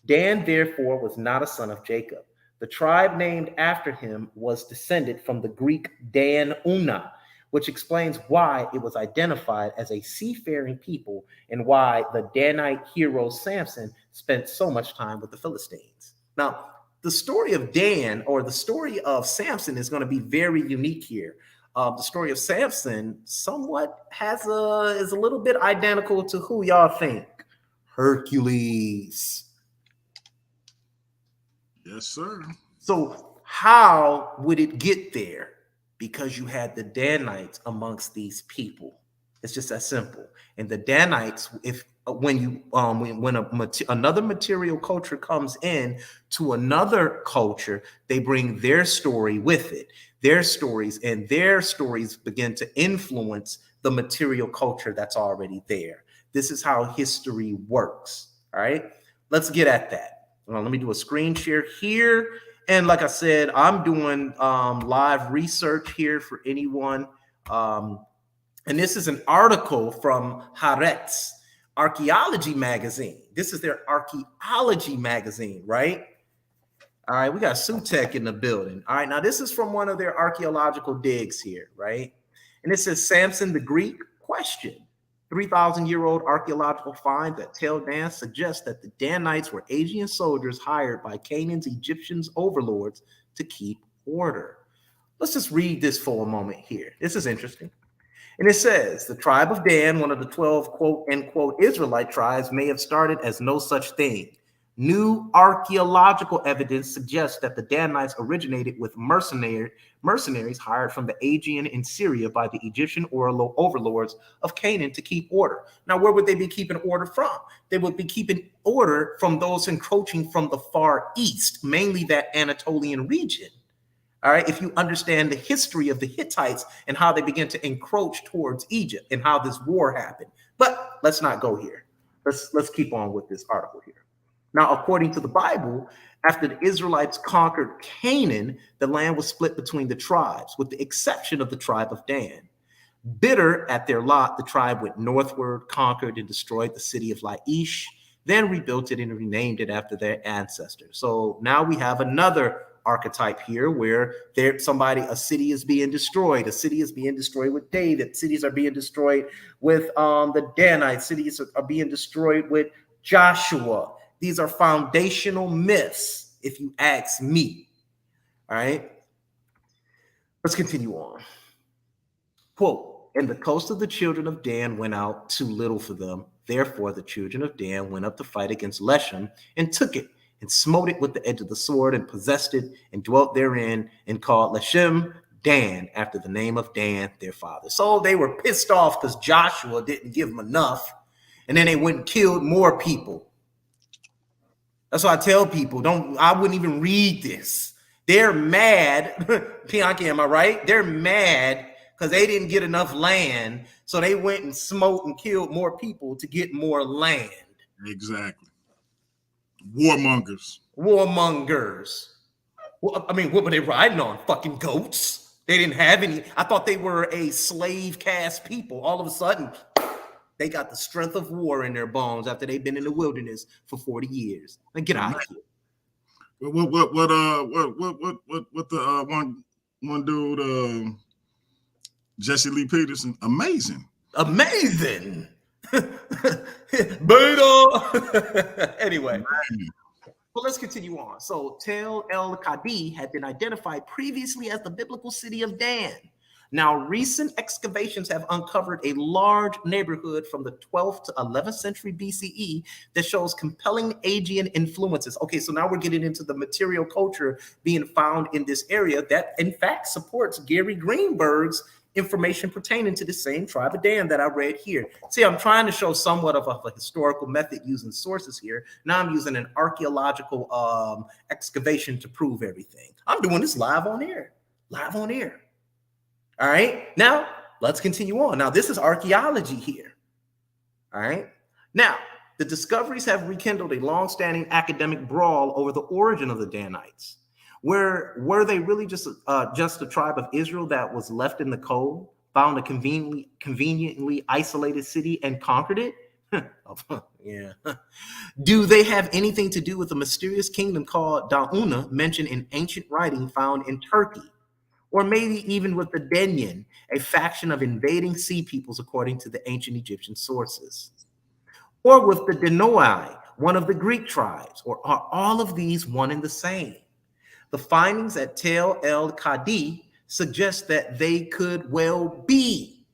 Speaker 2: Dan, therefore, was not a son of Jacob. The tribe named after him was descended from the Greek Dan Una, which explains why it was identified as a seafaring people and why the Danite hero Samson spent so much time with the Philistines. Now, the story of Dan or the story of Samson is going to be very unique here. The story of Samson somewhat is a little bit identical to who y'all think? Hercules.
Speaker 1: Yes, sir.
Speaker 2: So how would it get there? Because you had the Danites amongst these people. It's just that simple. And the Danites, if when you another material culture comes in to another culture, they bring their story with it, their stories, and their stories begin to influence the material culture that's already there. This is how history works. All right, let's get at that. Let me do a screen share here. And like I said, I'm doing live research here for anyone. And this is an article from Haaretz Archaeology Magazine. This is their archaeology magazine, right? All right, we got Sutek in the building. All right, now this is from one of their archaeological digs here, right? And it says Samson the Greek question. 3,000-year-old archaeological find that tell Dan suggests that the Danites were Asian soldiers hired by Canaan's Egyptian overlords to keep order. Let's just read this for a moment here. This is interesting. And it says, the tribe of Dan, one of the 12, quote, end quote, Israelite tribes, may have started as no such thing. New archaeological evidence suggests that the Danites originated with mercenaries hired from the Aegean in Syria by the Egyptian overlords of Canaan to keep order. Now, where would they be keeping order from? They would be keeping order from those encroaching from the far east, mainly that Anatolian region. All right, if you understand the history of the Hittites and how they began to encroach towards Egypt and how this war happened. But let's not go here. Let's keep on with this article here. Now, according to the Bible, after the Israelites conquered Canaan, the land was split between the tribes, with the exception of the tribe of Dan. Bitter at their lot, the tribe went northward, conquered and destroyed the city of Laish, then rebuilt it and renamed it after their ancestors. So now we have another archetype here where a city is being destroyed. A city is being destroyed with David. Cities are being destroyed with the Danites. Cities are being destroyed with Joshua. These are foundational myths, if you ask me. All right. Let's continue on. Quote, and the coast of the children of Dan went out too little for them. Therefore, the children of Dan went up to fight against Leshem and took it and smote it with the edge of the sword and possessed it and dwelt therein and called Leshem Dan after the name of Dan, their father. So they were pissed off because Joshua didn't give them enough. And then they went and killed more people. That's why I tell people, I wouldn't even read this. They're mad. Pianki, am I right? They're mad because they didn't get enough land. So they went and smote and killed more people to get more land.
Speaker 1: Exactly. Warmongers.
Speaker 2: Well, I mean, what were they riding on? Fucking goats? They didn't have any. I thought they were a slave caste people. All of a sudden, they got the strength of war in their bones after they've been in the wilderness for 40 years. Like, get out of here.
Speaker 1: What the one dude, Jesse Lee Peterson, amazing.
Speaker 2: Beta. Anyway. Well, let's continue on. So Tel El Kadi had been identified previously as the biblical city of Dan. Now, recent excavations have uncovered a large neighborhood from the 12th to 11th century BCE that shows compelling Aegean influences. Okay, so now we're getting into the material culture being found in this area that, in fact, supports Gary Greenberg's information pertaining to the same tribe of Dan that I read here. See, I'm trying to show somewhat of a historical method using sources here. Now I'm using an archaeological excavation to prove everything. I'm doing this live on air. All right, now let's continue on. Now, this is archaeology here. All right, now the discoveries have rekindled a long-standing academic brawl over the origin of the Danites. Were they really just a tribe of Israel that was left in the cold, found a conveniently isolated city and conquered it? Yeah. Do they have anything to do with a mysterious kingdom called Dauna, mentioned in ancient writing found in Turkey? Or maybe even with the Denyen, a faction of invading sea peoples according to the ancient Egyptian sources? Or with the Denoi, one of the Greek tribes? Or are all of these one and the same? The findings at Tel El Kadi suggest that they could well be.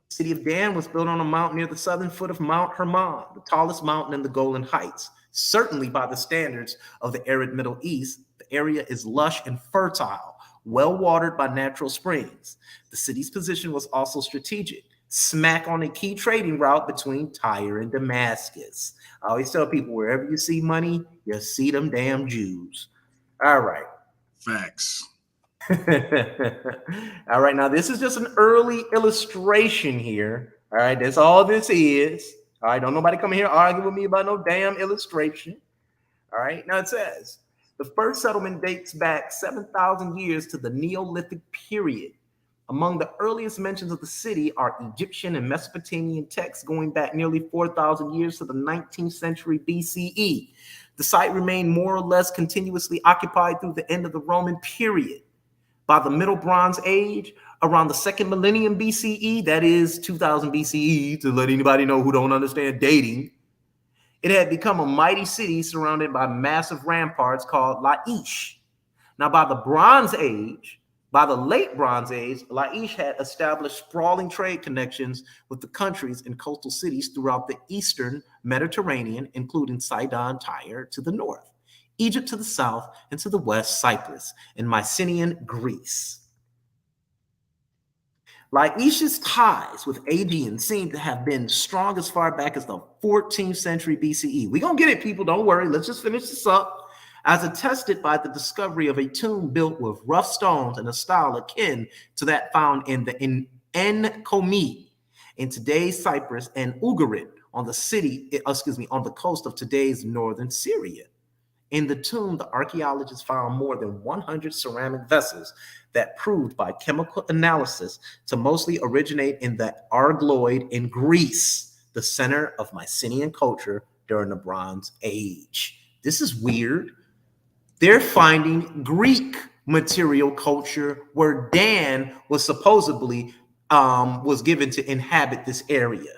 Speaker 2: The city of Dan was built on a mountain near the southern foot of Mount Hermon, the tallest mountain in the Golan Heights. Certainly by the standards of the arid Middle East, the area is lush and fertile, well watered by natural springs. The city's position was also strategic, smack on a key trading route between Tyre and Damascus. I always tell people, wherever you see money, you see them damn Jews. All right.
Speaker 1: Facts.
Speaker 2: All right, now this is just an early illustration here. All right, that's all this is. All right, don't nobody come here argue with me about no damn illustration. All right, now it says the first settlement dates back 7,000 years to the Neolithic period. Among the earliest mentions of the city are Egyptian and Mesopotamian texts going back nearly 4,000 years to the 19th century BCE. The site remained more or less continuously occupied through the end of the Roman period. By the Middle Bronze Age, around the second millennium BCE, that is 2000 BCE, to let anybody know who don't understand dating, it had become a mighty city surrounded by massive ramparts called Laish. Now, by the late Bronze Age, Laish had established sprawling trade connections with the countries and coastal cities throughout the eastern Mediterranean, including Sidon, Tyre to the north, Egypt to the south, and to the west, Cyprus, and Mycenaean Greece. Laish's ties with Aegean seem to have been strong as far back as the 14th century BCE. We're going to get it, people. Don't worry. Let's just finish this up. As attested by the discovery of a tomb built with rough stones in a style akin to that found in the En-Komi in today's Cyprus and Ugarit on the coast of today's northern Syria. In the tomb, the archaeologists found more than 100 ceramic vessels that proved by chemical analysis to mostly originate in the Argoloid in Greece, the center of Mycenaean culture during the Bronze Age. This is weird. They're finding Greek material culture where Dan was supposedly was given to inhabit this area.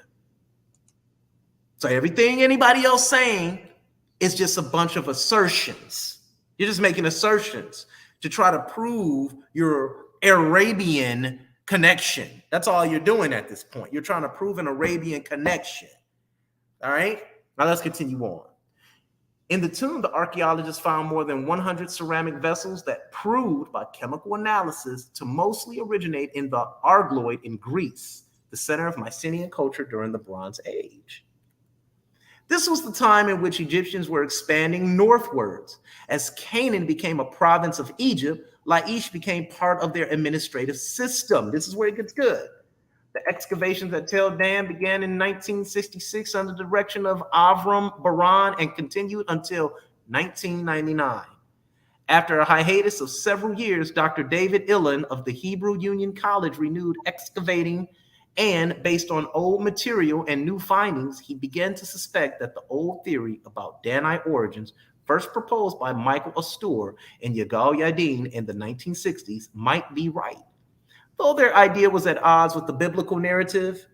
Speaker 2: So everything anybody else saying is just a bunch of assertions. You're just making assertions to try to prove your Arabian connection. That's all you're doing at this point. You're trying to prove an Arabian connection. All right? Now let's continue on. In the tomb, the archaeologists found more than 100 ceramic vessels that proved by chemical analysis to mostly originate in the Argoloid in Greece, the center of Mycenaean culture during the Bronze Age. This was the time in which Egyptians were expanding northwards. As Canaan became a province of Egypt, Laish became part of their administrative system. This is where it gets good. The excavations at Tel Dan began in 1966 under the direction of Avram Baran and continued until 1999. After a hiatus of several years, Dr. David Illan of the Hebrew Union College renewed excavating, and based on old material and new findings, he began to suspect that the old theory about Danite origins, first proposed by Michael Astor and Yigal Yadin in the 1960s, might be right. Though their idea was at odds with the biblical narrative,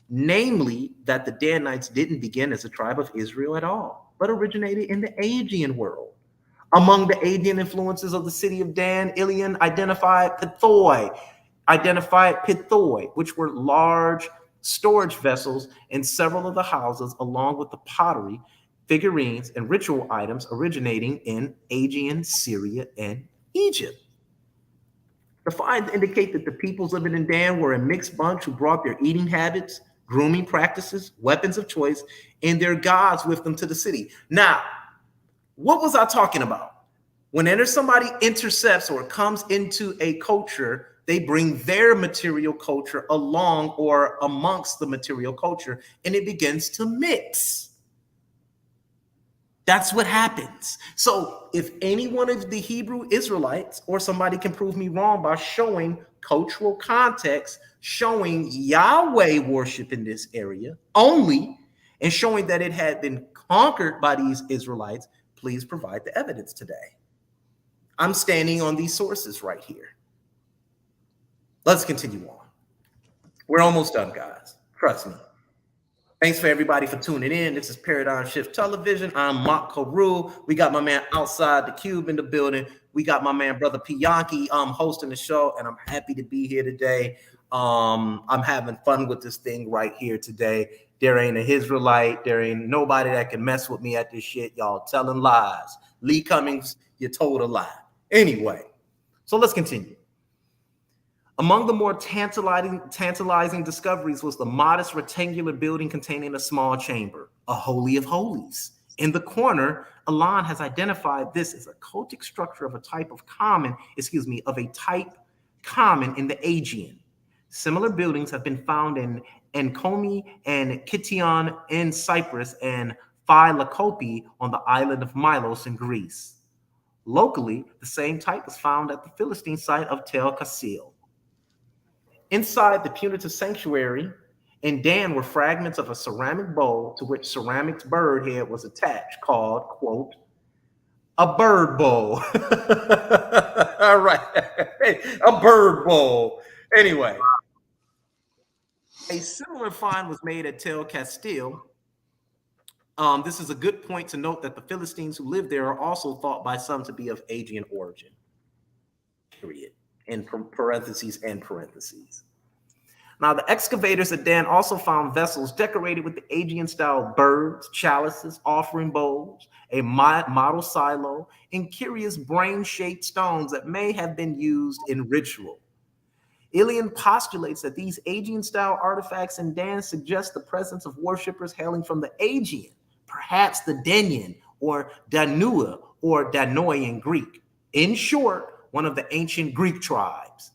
Speaker 2: namely that the Danites didn't begin as a tribe of Israel at all, but originated in the Aegean world. Among the Aegean influences of the city of Dan, Illan identified pithoi, which were large storage vessels in several of the houses, along with the pottery, figurines, and ritual items originating in Aegean, Syria, and Egypt. The finds indicate that the peoples living in Dan were a mixed bunch who brought their eating habits, grooming practices, weapons of choice, and their gods with them to the city. Now, what was I talking about? Whenever somebody intercepts or comes into a culture, they bring their material culture along or amongst the material culture, and it begins to mix. That's what happens. So if any one of the Hebrew Israelites or somebody can prove me wrong by showing cultural context, showing Yahweh worship in this area only, and showing that it had been conquered by these Israelites, please provide the evidence today. I'm standing on these sources right here. Let's continue on. We're almost done, guys. Trust me. Thanks for everybody for tuning in. This is Paradigm Shift Television. I'm Maa-Kheru. We got my man outside the cube in the building. We got my man, brother Pianki, hosting the show, and I'm happy to be here today. I'm having fun with this thing right here today. There ain't a Israelite. There ain't nobody that can mess with me at this shit. Y'all telling lies. Lee Cummings, you told a lie. Anyway, so let's continue. Among the more tantalizing discoveries was the modest rectangular building containing a small chamber, a holy of holies. In the corner, Alon has identified this as a cultic structure of a type common in the Aegean. Similar buildings have been found in Enkomi and Kition in Cyprus and Phylakopi on the island of Milos in Greece. Locally, the same type was found at the Philistine site of Tel Kassil. Inside the punitive sanctuary in Dan were fragments of a ceramic bowl to which ceramic's bird head was attached, called, quote, a bird bowl. All right, a bird bowl. Anyway, a similar find was made at Tel Kassil. This is a good point to note that the Philistines who lived there are also thought by some to be of Aegean origin. Period. In parentheses and parentheses. Now, the excavators at Dan also found vessels decorated with the Aegean-style birds, chalices, offering bowls, a model silo, and curious brain-shaped stones that may have been used in ritual. Ilian postulates that these Aegean-style artifacts in Dan suggest the presence of worshippers hailing from the Aegean, perhaps the Danian or Danua or Danoi in Greek. In short, one of the ancient Greek tribes.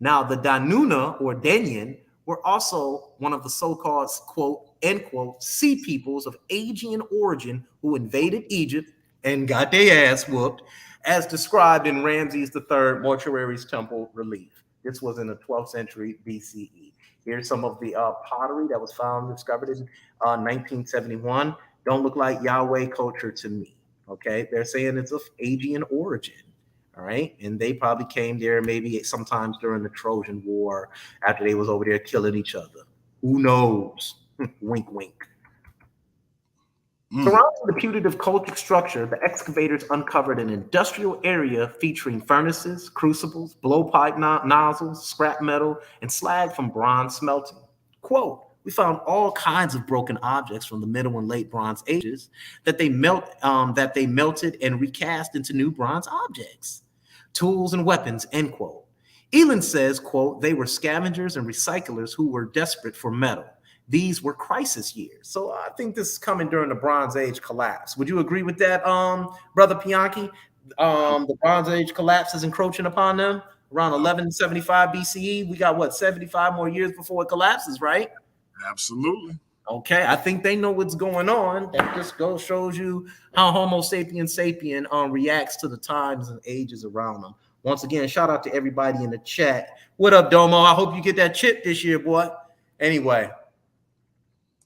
Speaker 2: Now, the Danuna or Danian were also one of the so-called, quote, end quote, sea peoples of Aegean origin who invaded Egypt and got their ass whooped, as described in Ramses III Mortuary's temple relief. This was in the 12th century BCE. Here's some of the pottery that was found, discovered in 1971. Don't look like Yahweh culture to me, okay? They're saying it's of Aegean origin. All right. And they probably came there maybe sometimes during the Trojan War after they was over there killing each other. Who knows? Wink, wink. Surrounding the putative cultic structure, the excavators uncovered an industrial area featuring furnaces, crucibles, blowpipe nozzles, scrap metal, and slag from bronze smelting. Quote, we found all kinds of broken objects from the Middle and Late Bronze Ages that they melted and recast into new bronze objects, tools and weapons, end quote. Elin says, quote, they were scavengers and recyclers who were desperate for metal. These were crisis years. So I think this is coming during the Bronze Age collapse. Would you agree with that, Brother Pianki? The Bronze Age collapse is encroaching upon them around 1175 BCE. We got, what, 75 more years before it collapses, right?
Speaker 1: Absolutely.
Speaker 2: Okay, I think they know what's going on. That just shows you how Homo sapiens sapien reacts to the times and ages around them. Once again, shout out to everybody in the chat. What up, Domo? I hope you get that chip this year, boy. Anyway,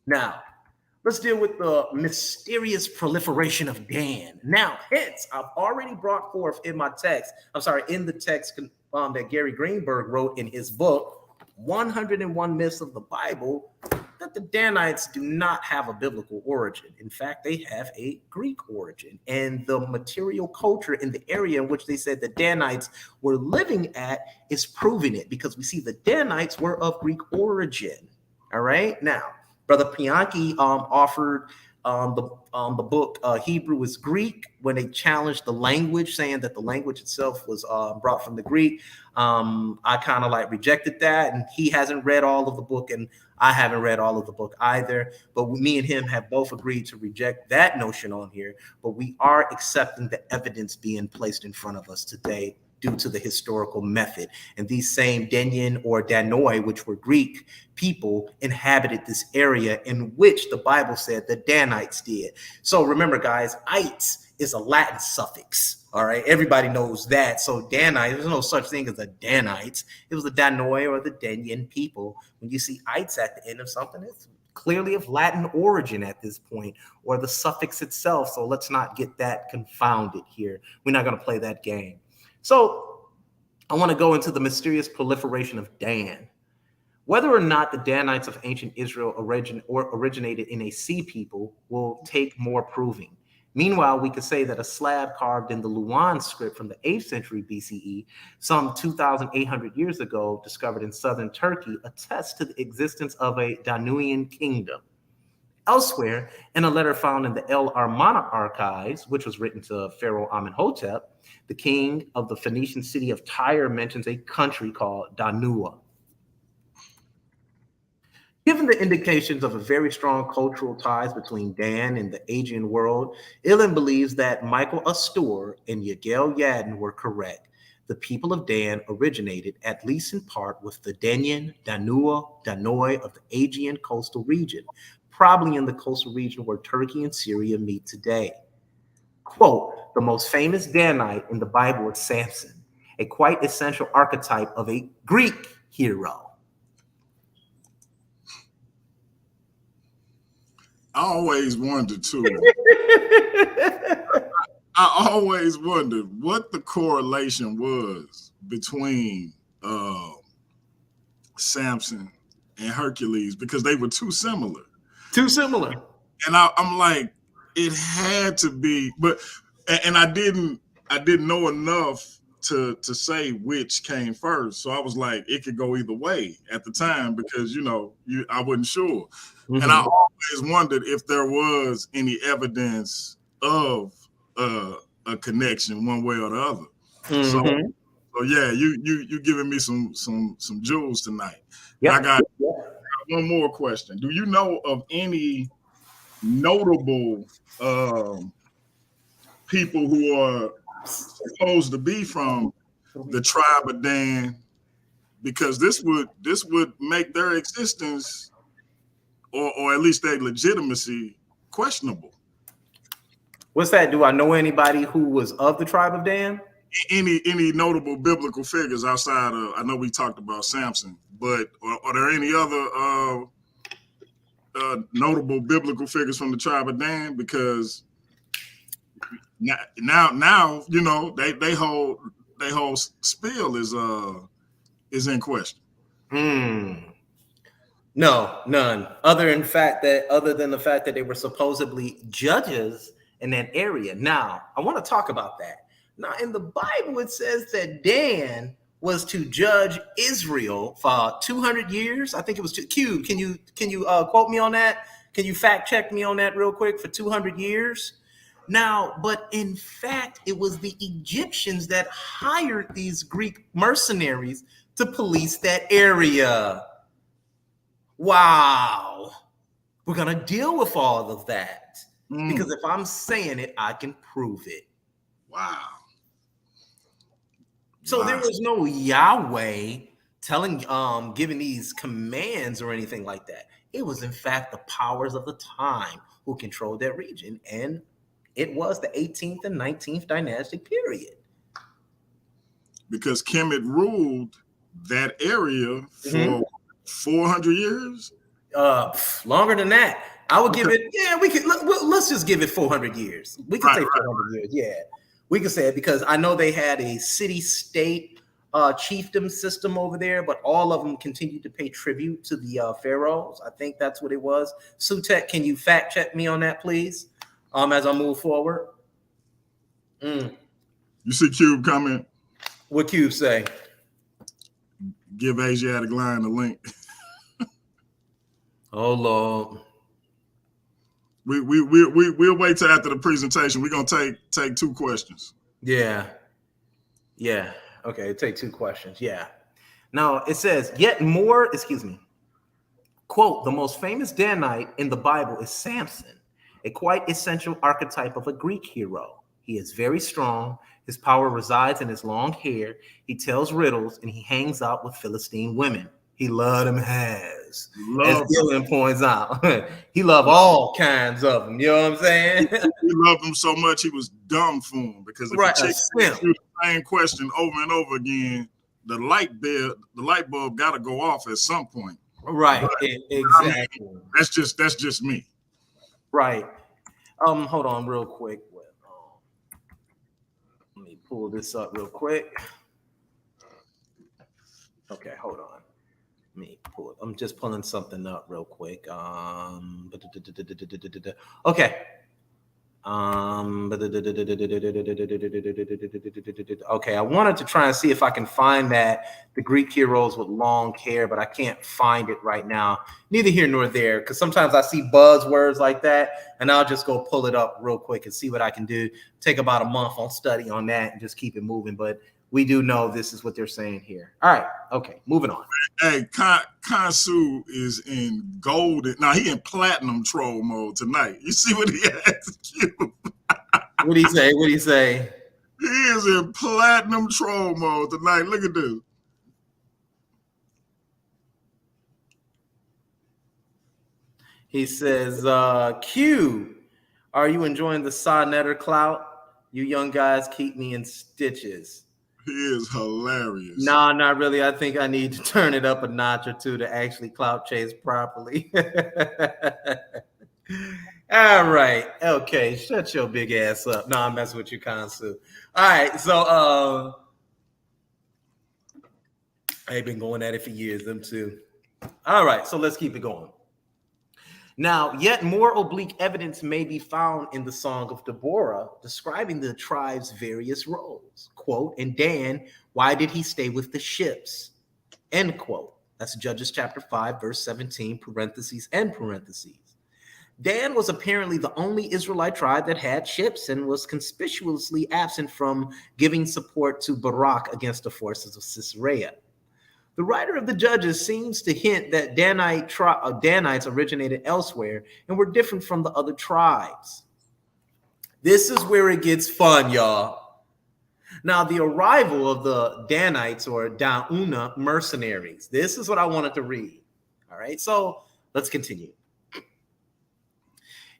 Speaker 2: now let's deal with the mysterious proliferation of Dan. Now, hence, I've already brought forth in my text, in the text that Gary Greenberg wrote in his book, 101 Myths of the Bible, that the Danites do not have a biblical origin. In fact, they have a Greek origin. And the material culture in the area in which they said the Danites were living at is proving it, because we see the Danites were of Greek origin. All right. Now, Brother Pianki offered the book Hebrew is Greek when they challenged the language, saying that the language itself was brought from the Greek. I kind of like rejected that, and he hasn't read all of the book, and I haven't read all of the book either. But me and him have both agreed to reject that notion on here. But we are accepting the evidence being placed in front of us today due to the historical method. And these same Denyen or Danoi, which were Greek people, inhabited this area in which the Bible said the Danites did. So remember, guys, ites is a Latin suffix. All right, everybody knows that. So Danite, there's no such thing as a Danites. It was the Danoi or the Denyen people. When you see ites at the end of something, it's clearly of Latin origin at this point, or the suffix itself. So let's not get that confounded here. We're not going to play that game. So I want to go into the mysterious proliferation of Dan. Whether or not the Danites of ancient Israel originated in a sea people will take more proving. Meanwhile, we could say that a slab carved in the Luan script from the 8th century BCE, some 2,800 years ago, discovered in southern Turkey, attests to the existence of a Danuian kingdom. Elsewhere, in a letter found in the El Armana archives, which was written to Pharaoh Amenhotep, the king of the Phoenician city of Tyre mentions a country called Danua. Given the indications of a very strong cultural ties between Dan and the Aegean world, Ilan believes that Michael Astor and Yagel Yadin were correct. The people of Dan originated, at least in part, with the Denyen, Danua, Danoi of the Aegean coastal region, probably in the coastal region where Turkey and Syria meet today. Quote, the most famous Danite in the Bible is Samson, a quite essential archetype of a Greek hero.
Speaker 1: I always wondered too. I always wondered what the correlation was between Samson and Hercules, because they were too similar.
Speaker 2: Too similar.
Speaker 1: And I'm like, it had to be, but and I didn't know enough to say which came first. So I was like, it could go either way at the time, because I wasn't sure. Mm-hmm. And I always wondered if there was any evidence of a connection one way or the other. Mm-hmm. So yeah, you giving me some jewels tonight. Yep. I got one more question. Do you know of any notable people who are supposed to be from the tribe of Dan? Because this would make their existence, or at least their legitimacy, questionable.
Speaker 2: What's that? Do I know anybody who was of the tribe of Dan?
Speaker 1: Any notable biblical figures outside of, I know we talked about Samson, but are there any other notable biblical figures from the tribe of Dan? Because now they whole spiel is in question.
Speaker 2: No, none. Other than the fact that they were supposedly judges in that area. Now, I want to talk about that. Now, in the Bible, it says that Dan was to judge Israel for 200 years. I think it was Cube. Can you quote me on that? Can you fact check me on that real quick? For 200 years? Now, but in fact, it was the Egyptians that hired these Greek mercenaries to police that area. Wow. We're going to deal with all of that. Because if I'm saying it, I can prove it.
Speaker 1: Wow.
Speaker 2: So there was no Yahweh giving these commands or anything like that. It was, in fact, the powers of the time who controlled that region. And it was the 18th and 19th dynastic period.
Speaker 1: Because Kemet ruled that area for 400 years?
Speaker 2: Longer than that. I would give it, let's just give it 400 years. We can say 400 years, yeah. We can say it, because I know they had a city-state chiefdom system over there, but all of them continued to pay tribute to the pharaohs. I think that's what it was. Sutek, can you fact check me on that, please, as I move forward?
Speaker 1: You see Cube comment?
Speaker 2: What Cube say?
Speaker 1: Give Asiatic Line the link.
Speaker 2: Oh, Lord.
Speaker 1: We'll wait till after the presentation. We're gonna take two questions.
Speaker 2: Yeah. Okay, take two questions. Yeah. Now it says, quote, the most famous Danite in the Bible is Samson, a quite essential archetype of a Greek hero. He is very strong. His power resides in his long hair. He tells riddles, and he hangs out with Philistine women. He love them has, as Dylan points out. He love all kinds of them. You know what I'm saying?
Speaker 1: He loved them so much he was dumb for him, because if a chick asks you the same question over and over again, the light bulb got to go off at some point.
Speaker 2: Right. But, exactly.
Speaker 1: I mean, that's just me.
Speaker 2: Right. Hold on real quick. Let me pull this up real quick. Okay, hold on. Let me pull it. I'm just pulling something up real quick. Okay. Okay, I wanted to try and see if I can find the Greek heroes with long hair, but I can't find it right now. Neither here nor there, because sometimes I see buzzwords like that, and I'll just go pull it up real quick and see what I can do. Take about a month on study on that and just keep it moving. But we do know this is what they're saying here. All right, okay, moving on.
Speaker 1: Hey, Kansu is in golden. Now he in platinum troll mode tonight. You see what he asked you?
Speaker 2: What do you say? What do you say?
Speaker 1: He is in platinum troll mode tonight. Look at this.
Speaker 2: He says, Q, are you enjoying the Sonnetter clout? You young guys keep me in stitches.
Speaker 1: He is hilarious.
Speaker 2: No, not really. I think I need to turn it up a notch or two to actually clout chase properly. All right. Okay. Shut your big ass up. No, I'm messing with you, Kansu. All right. So I've been going at it for years, them too. All right. So let's keep it going. Now, yet more oblique evidence may be found in the Song of Deborah, describing the tribe's various roles. Quote, and Dan, why did he stay with the ships? End quote. That's Judges chapter 5, verse 17, parentheses, end parentheses. Dan was apparently the only Israelite tribe that had ships and was conspicuously absent from giving support to Barak against the forces of Sisera. The writer of the Judges seems to hint that Danites originated elsewhere and were different from the other tribes. This is where it gets fun, y'all. Now, the arrival of the Danites or Dauna mercenaries. This is what I wanted to read. All right, so let's continue.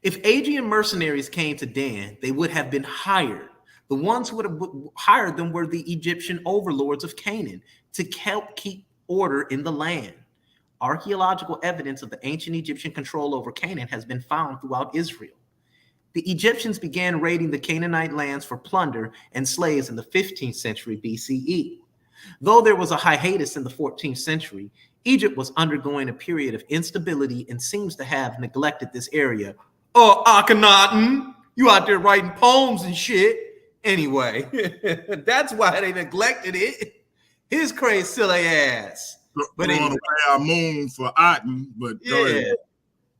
Speaker 2: If Aegean mercenaries came to Dan, they would have been hired. The ones who would have hired them were the Egyptian overlords of Canaan to help keep order in the land. Archaeological evidence of the ancient Egyptian control over Canaan has been found throughout Israel. The Egyptians began raiding the Canaanite lands for plunder and slaves in the 15th century BCE. Though there was a hiatus in the 14th century, Egypt was undergoing a period of instability and seems to have neglected this area. Oh, Akhenaten, you out there writing poems and shit. Anyway, that's why they neglected it. His crazy silly ass.
Speaker 1: But anyway, our moon for Aten, but go ahead.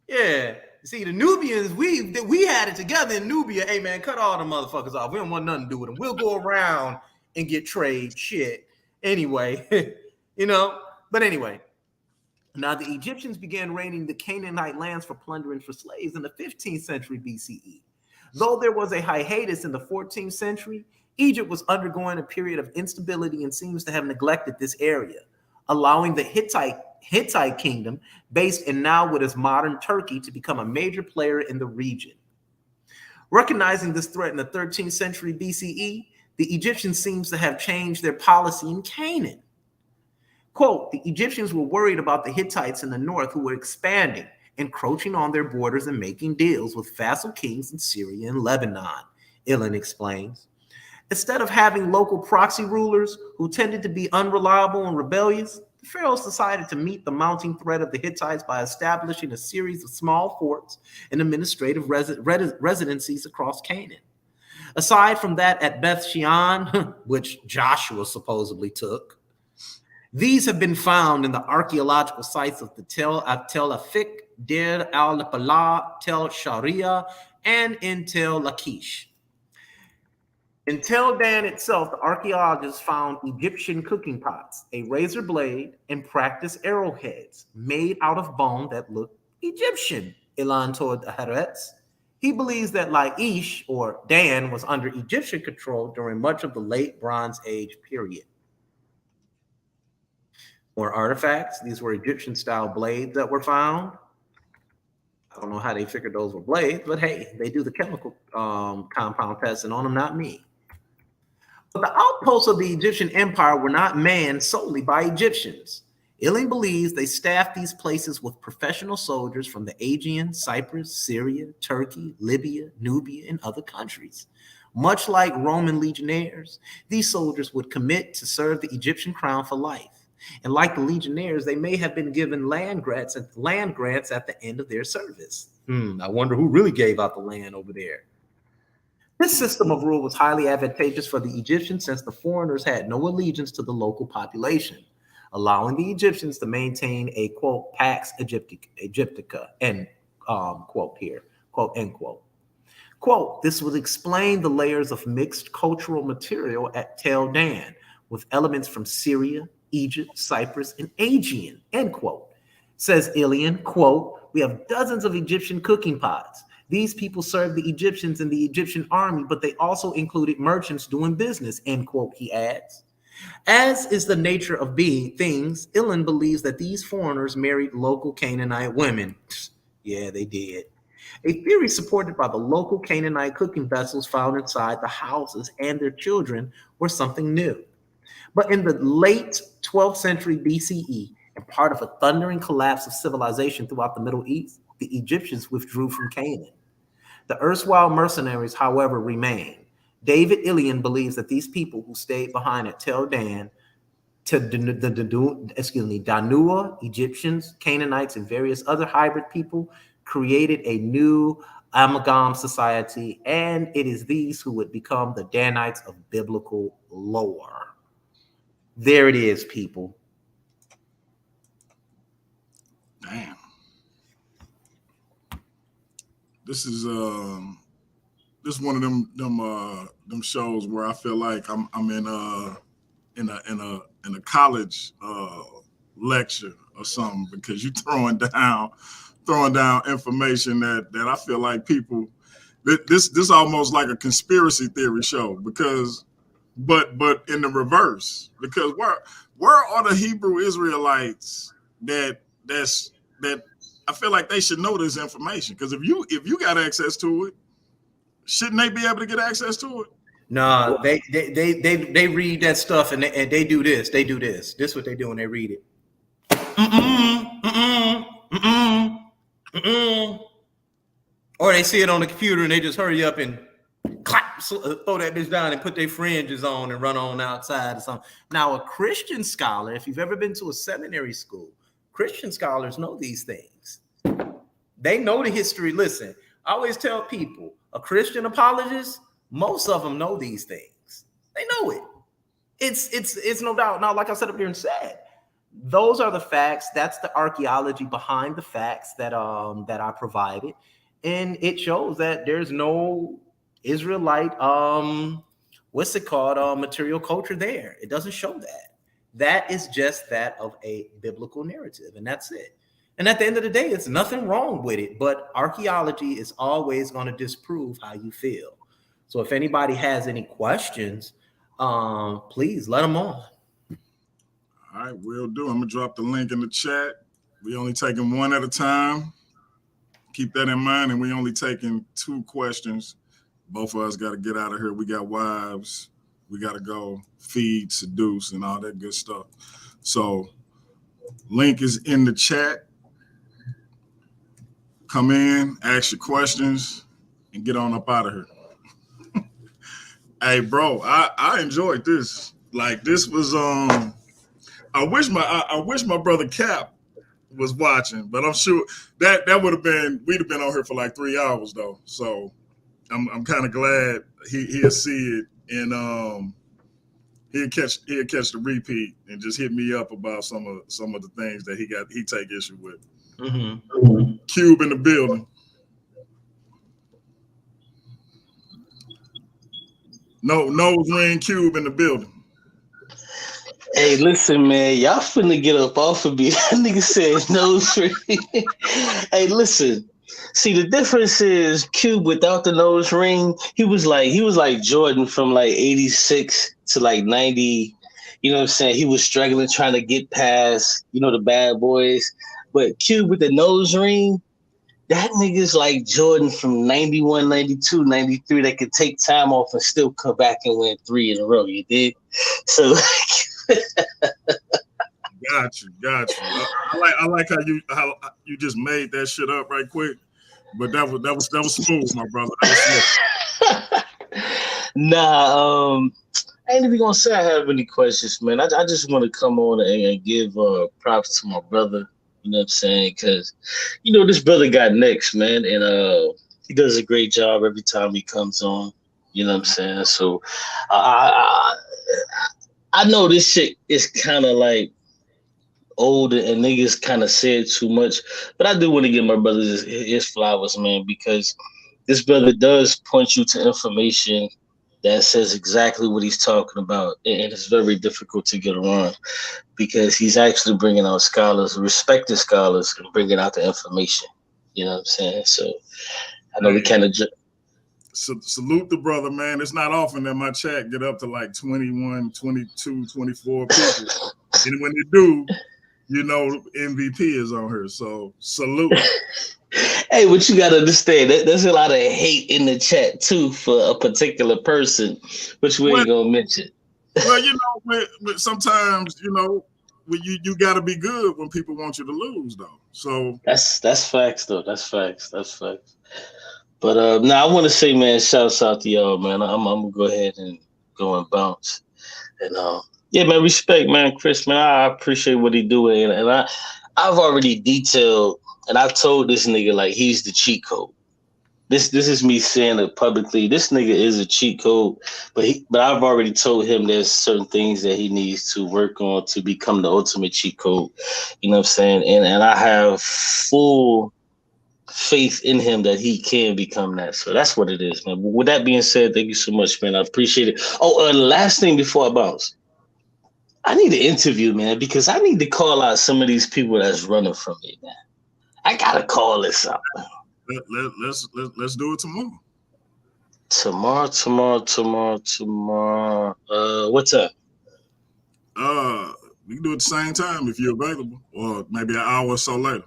Speaker 2: Yeah. See, the Nubians, we had it together in Nubia. Hey man, cut all the motherfuckers off. We don't want nothing to do with them. We'll go around and get trade shit. Anyway, but anyway. Now the Egyptians began raiding the Canaanite lands for plunder and for slaves in the 15th century BCE. Though there was a hiatus in the 14th century, Egypt was undergoing a period of instability and seems to have neglected this area, allowing the Hittite kingdom, based in now what is modern Turkey, to become a major player in the region. Recognizing this threat in the 13th century BCE, the Egyptians seems to have changed their policy in Canaan. Quote, the Egyptians were worried about the Hittites in the north who were expanding, encroaching on their borders and making deals with vassal kings in Syria and Lebanon, Ilan explains. Instead of having local proxy rulers who tended to be unreliable and rebellious, the pharaohs decided to meet the mounting threat of the Hittites by establishing a series of small forts and administrative residencies across Canaan. Aside from that at Beth Shean, which Joshua supposedly took, these have been found in the archaeological sites of the Tel Afik, Deir al-Balah, Tel Sharia, and in Tel Lachish. In Tel Dan itself, the archaeologists found Egyptian cooking pots, a razor blade, and practice arrowheads made out of bone that looked Egyptian, Ilan told the Haaretz. He believes that Laish, or Dan, was under Egyptian control during much of the late Bronze Age period. More artifacts. These were Egyptian-style blades that were found. I don't know how they figured those were blades, but hey, they do the chemical compound testing on them, not me. But the outposts of the Egyptian Empire were not manned solely by Egyptians. Illing believes they staffed these places with professional soldiers from the Aegean, Cyprus, Syria, Turkey, Libya, Nubia, and other countries. Much like Roman legionnaires, these soldiers would commit to serve the Egyptian crown for life. And like the legionnaires, they may have been given land grants at the end of their service. I wonder who really gave out the land over there. This system of rule was highly advantageous for the Egyptians since the foreigners had no allegiance to the local population, allowing the Egyptians to maintain a, quote, pax Egyptica, end quote here, quote, end quote. Quote, this would explain the layers of mixed cultural material at Tel Dan with elements from Syria, Egypt, Cyprus, and Aegean, end quote. Says Ilian, quote, we have dozens of Egyptian cooking pots. These people served the Egyptians in the Egyptian army, but they also included merchants doing business, end quote, he adds. As is the nature of being things, Ilan believes that these foreigners married local Canaanite women. Yeah, they did. A theory supported by the local Canaanite cooking vessels found inside the houses and their children were something new. But in the late 12th century BCE, and part of a thundering collapse of civilization throughout the Middle East, the Egyptians withdrew from Canaan. The erstwhile mercenaries, however, remained. David Ilian believes that these people who stayed behind at Tel Dan, Danua, Egyptians, Canaanites, and various other hybrid people created a new amalgam society, and it is these who would become the Danites of biblical lore. There it is, people.
Speaker 1: Damn. This is one of them shows where I feel like I'm in a college lecture or something, because you throwing down information that I feel like people, this almost like a conspiracy theory show, because but in the reverse, because where are the Hebrew Israelites that I feel like they should know this information? Because if you got access to it, shouldn't they be able to get access to it?
Speaker 2: No, they read that stuff and they do this. They do this. This is what they do when they read it. Or they see it on the computer and they just hurry up and clap, throw that bitch down and put their fringes on and run on outside or something. Now, a Christian scholar, if you've ever been to a seminary school, Christian scholars know these things. They know the history. Listen, I always tell people, a Christian apologist, most of them know these things. They know it. It's no doubt. Now, like I said up here and said, those are the facts. That's the archaeology behind the facts that I provided, and it shows that there's no Israelite material culture there. It doesn't show that. That is just that of a biblical narrative, and that's it. And at the end of the day, it's nothing wrong with it, but archaeology is always going to disprove how you feel. So if anybody has any questions, please let them on.
Speaker 1: All right, will do. I'm going to drop the link in the chat. We only taking one at a time. Keep that in mind, and we only taking 2 questions. Both of us got to get out of here. We got wives. We got to go feed, seduce, and all that good stuff. So link is in the chat. Come in, ask your questions, and get on up out of here. Hey, bro, I enjoyed this. Like, this was I wish my brother Cap was watching, but I'm sure that would have been, we'd have been on here for like 3 hours though. So I'm kind of glad he'll see it, and he'll catch the repeat and just hit me up about some of the things that he take issue with. Mm-hmm. Cube in the building. No nose ring Cube in the building.
Speaker 3: Hey, listen, man, y'all finna get up off of me. That nigga said nose ring. Hey, listen, See, the difference is Cube without the nose ring. He was like Jordan from like 86 to like 90. You know what I'm saying? He was struggling trying to get past, the bad boys. But Cube with the nose ring, that nigga's like Jordan from 91, 92, 93 that could take time off and still come back and win 3 in a row. You dig? So
Speaker 1: Got you. I like how you just made that shit up right quick. But that was smooth, my brother.
Speaker 3: Nah, I ain't even gonna say I have any questions, man. I just want to come on and give props to my brother. You know what I'm saying? Because this brother got next, man, and he does a great job every time he comes on. You know what I'm saying? So I know this shit is kind of like old and niggas kind of said too much, but I do want to give my brother his flowers, man, because this brother does point you to information that says exactly what he's talking about, and it's very difficult to get around because he's actually bringing out scholars, respected scholars, and bringing out the information. You know what I'm saying? So I know we kind of
Speaker 1: salute the brother, man. It's not often that my chat get up to like 21, 22, 24 people. And when they do, MVP is on her. So salute.
Speaker 3: Hey, what you gotta understand, there's a lot of hate in the chat too for a particular person, which we ain't gonna mention.
Speaker 1: Well, but sometimes, when you gotta be good when people want you to lose, though. So
Speaker 3: that's facts, though. That's facts. But now I want to say, man, shouts out to y'all, man. I'm gonna go ahead and go and bounce, and yeah, man, respect, man, Chris, man. I appreciate what he doing, and I've already detailed, and I've told this nigga like he's the cheat code. This is me saying it publicly. This nigga is a cheat code, but I've already told him there's certain things that he needs to work on to become the ultimate cheat code. You know what I'm saying? And I have full faith in him that he can become that. So that's what it is, man. But with that being said, thank you so much, man. I appreciate it. Oh, last thing before I bounce. I need an interview, man, because I need to call out some of these people that's running from me, man. I gotta call this out, man.
Speaker 1: Let's do it tomorrow.
Speaker 3: Tomorrow. What's up?
Speaker 1: We can do it at the same time if you're available, or maybe an hour or so later.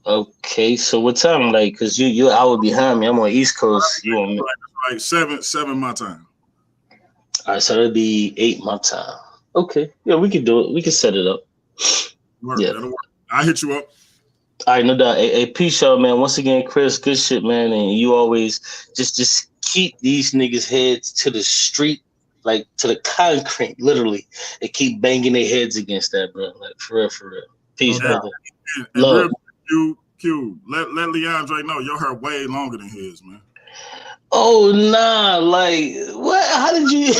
Speaker 3: Okay, so what time? Like, cause you're an hour behind me. I'm on East Coast. You on
Speaker 1: right? 7 my time.
Speaker 3: All right, so that'll be 8 my time. Okay, yeah, we can do it. We can set it up.
Speaker 1: That'll work. I'll hit you up.
Speaker 3: All right, no doubt. Hey, peace out, man. Once again, Chris, good shit, man. And you always just keep these niggas' heads to the street, like to the concrete, literally, and keep banging their heads against that, bro. Like for real. Peace, brother.
Speaker 1: And love. Q, let Leandre know your hair way longer than his, man.
Speaker 3: Oh nah, like what? How did you?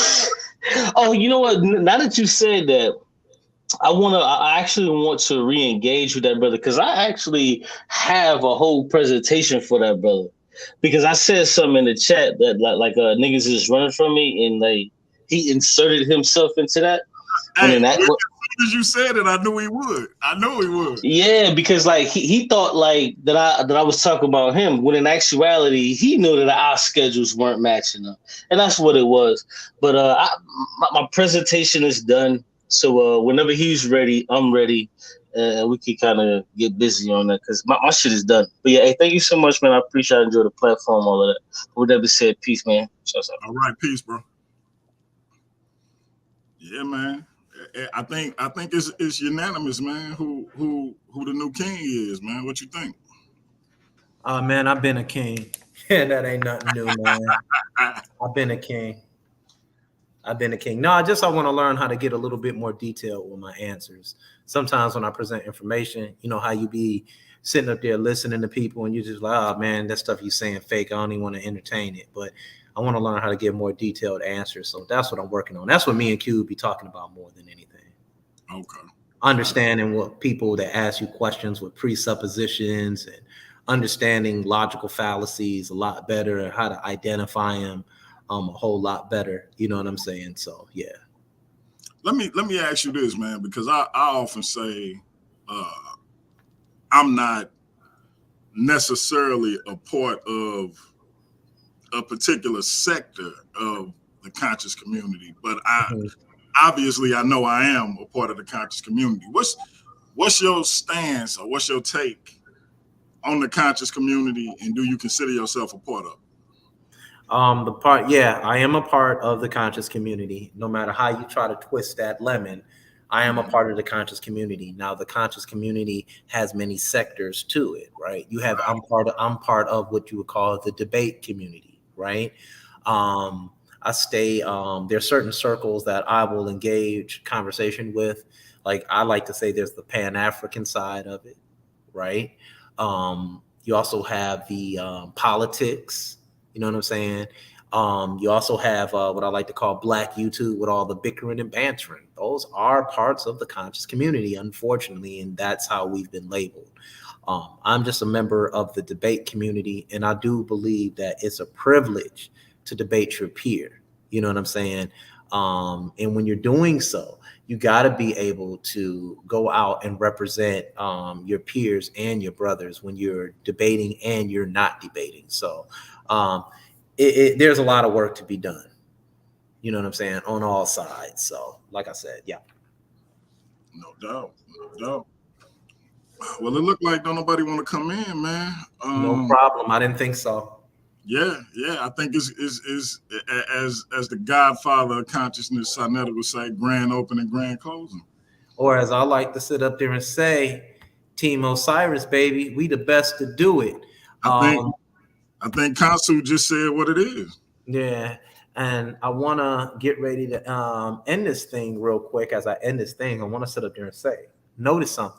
Speaker 3: Oh, you know what? Now that you said that, I actually want to re-engage with that brother because I actually have a whole presentation for that brother because I said something in the chat that like niggas is running from me and like he inserted himself into that.
Speaker 1: Hey, as soon as you said it, I knew he would.
Speaker 3: Yeah, because like he thought like that I was talking about him when in actuality he knew that our schedules weren't matching up, and that's what it was. But my presentation is done, so whenever he's ready, I'm ready, and we can kind of get busy on that because my shit is done. But yeah, hey, thank you so much, man. I appreciate it. Enjoy the platform, all of that. With that being said, peace, man.
Speaker 1: All right, peace, bro. Yeah, man. I think it's unanimous, man. Who the new king is, man? What you think?
Speaker 2: Man, I've been a king. That ain't nothing new, man. I've been a king. No, I want to learn how to get a little bit more detailed with my answers. Sometimes when I present information, you know how you be sitting up there listening to people and you just like, oh man, that stuff you saying fake. I don't even want to entertain it. But I want to learn how to get more detailed answers. So that's what I'm working on. That's what me and Q be talking about more than anything.
Speaker 1: Okay.
Speaker 2: Understanding what people that ask you questions with presuppositions and understanding logical fallacies a lot better and how to identify them a whole lot better. You know what I'm saying? So, yeah.
Speaker 1: Let me ask you this, man, because I often say I'm not necessarily a part of a particular sector of the conscious community, but obviously I know I am a part of the conscious community. What's your stance or what's your take on the conscious community, and do you consider yourself a part of it?
Speaker 2: I am a part of the conscious community. No matter how you try to twist that lemon, I am a part of the conscious community. Now, the conscious community has many sectors to it, right? I'm part of what you would call the debate community, right? I stay, there's certain circles that I will engage conversation with. Like I like to say there's the Pan-African side of it, right? You also have the politics, you know what I'm saying? You also have what I like to call Black YouTube with all the bickering and bantering. Those are parts of the conscious community, unfortunately, and that's how we've been labeled. I'm just a member of the debate community, and I do believe that it's a privilege to debate your peer. You know what I'm saying? And when you're doing so, you got to be able to go out and represent your peers and your brothers when you're debating and you're not debating. So there's a lot of work to be done. You know what I'm saying? On all sides. So, like I said, yeah.
Speaker 1: No doubt. No doubt. Well, it looked like don't nobody want to come in, man.
Speaker 2: No problem. I didn't think so.
Speaker 1: Yeah. I think is as the godfather of consciousness, Sarnetta would say, grand opening, grand closing.
Speaker 2: Or as I like to sit up there and say, Team Osiris, baby, we the best to do it.
Speaker 1: I think Kansu just said what it is.
Speaker 2: Yeah. And I want to get ready to end this thing real quick. As I end this thing, I want to sit up there and say, notice something.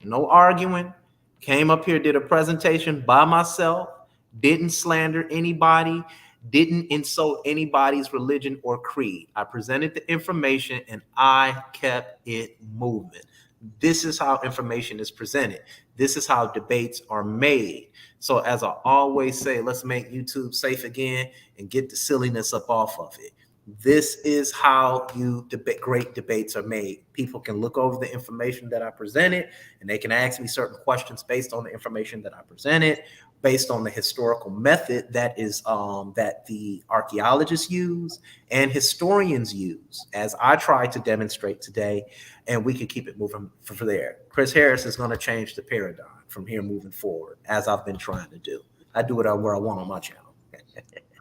Speaker 2: No arguing. Came up here, did a presentation by myself, didn't slander anybody, didn't insult anybody's religion or creed. I presented the information and I kept it moving. This is how information is presented. This is how debates are made. So as I always say, let's make YouTube safe again and get the silliness up off of it. This is how great debates are made. People can look over the information that I presented and they can ask me certain questions based on the information that I presented, based on the historical method that is that the archaeologists use and historians use, as I try to demonstrate today, and we can keep it moving from there. Chris Harris is going to change the paradigm from here moving forward, as I've been trying to do. I do it where I want on my channel.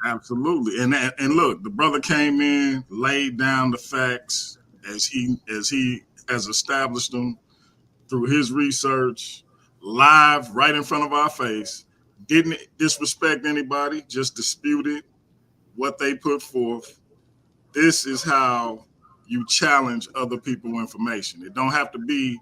Speaker 1: Absolutely. And look, the brother came in, laid down the facts as he has established them through his research, live right in front of our face. Didn't disrespect anybody, just disputed what they put forth. This is how you challenge other people's information. It don't have to be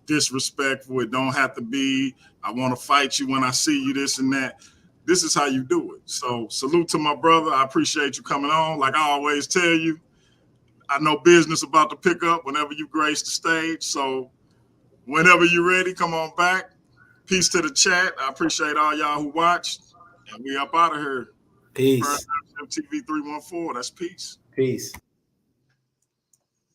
Speaker 1: disrespectful. It don't have to be, I want to fight you when I see you, this and that. This is how you do it. So salute to my brother. I appreciate you coming on. Like I always tell you, I know business about to pick up whenever you grace the stage. So whenever you're ready, come on back. Peace to the chat. I appreciate all y'all who watched. And we up out of here.
Speaker 2: Peace.
Speaker 1: TV 314. That's peace.
Speaker 2: Peace.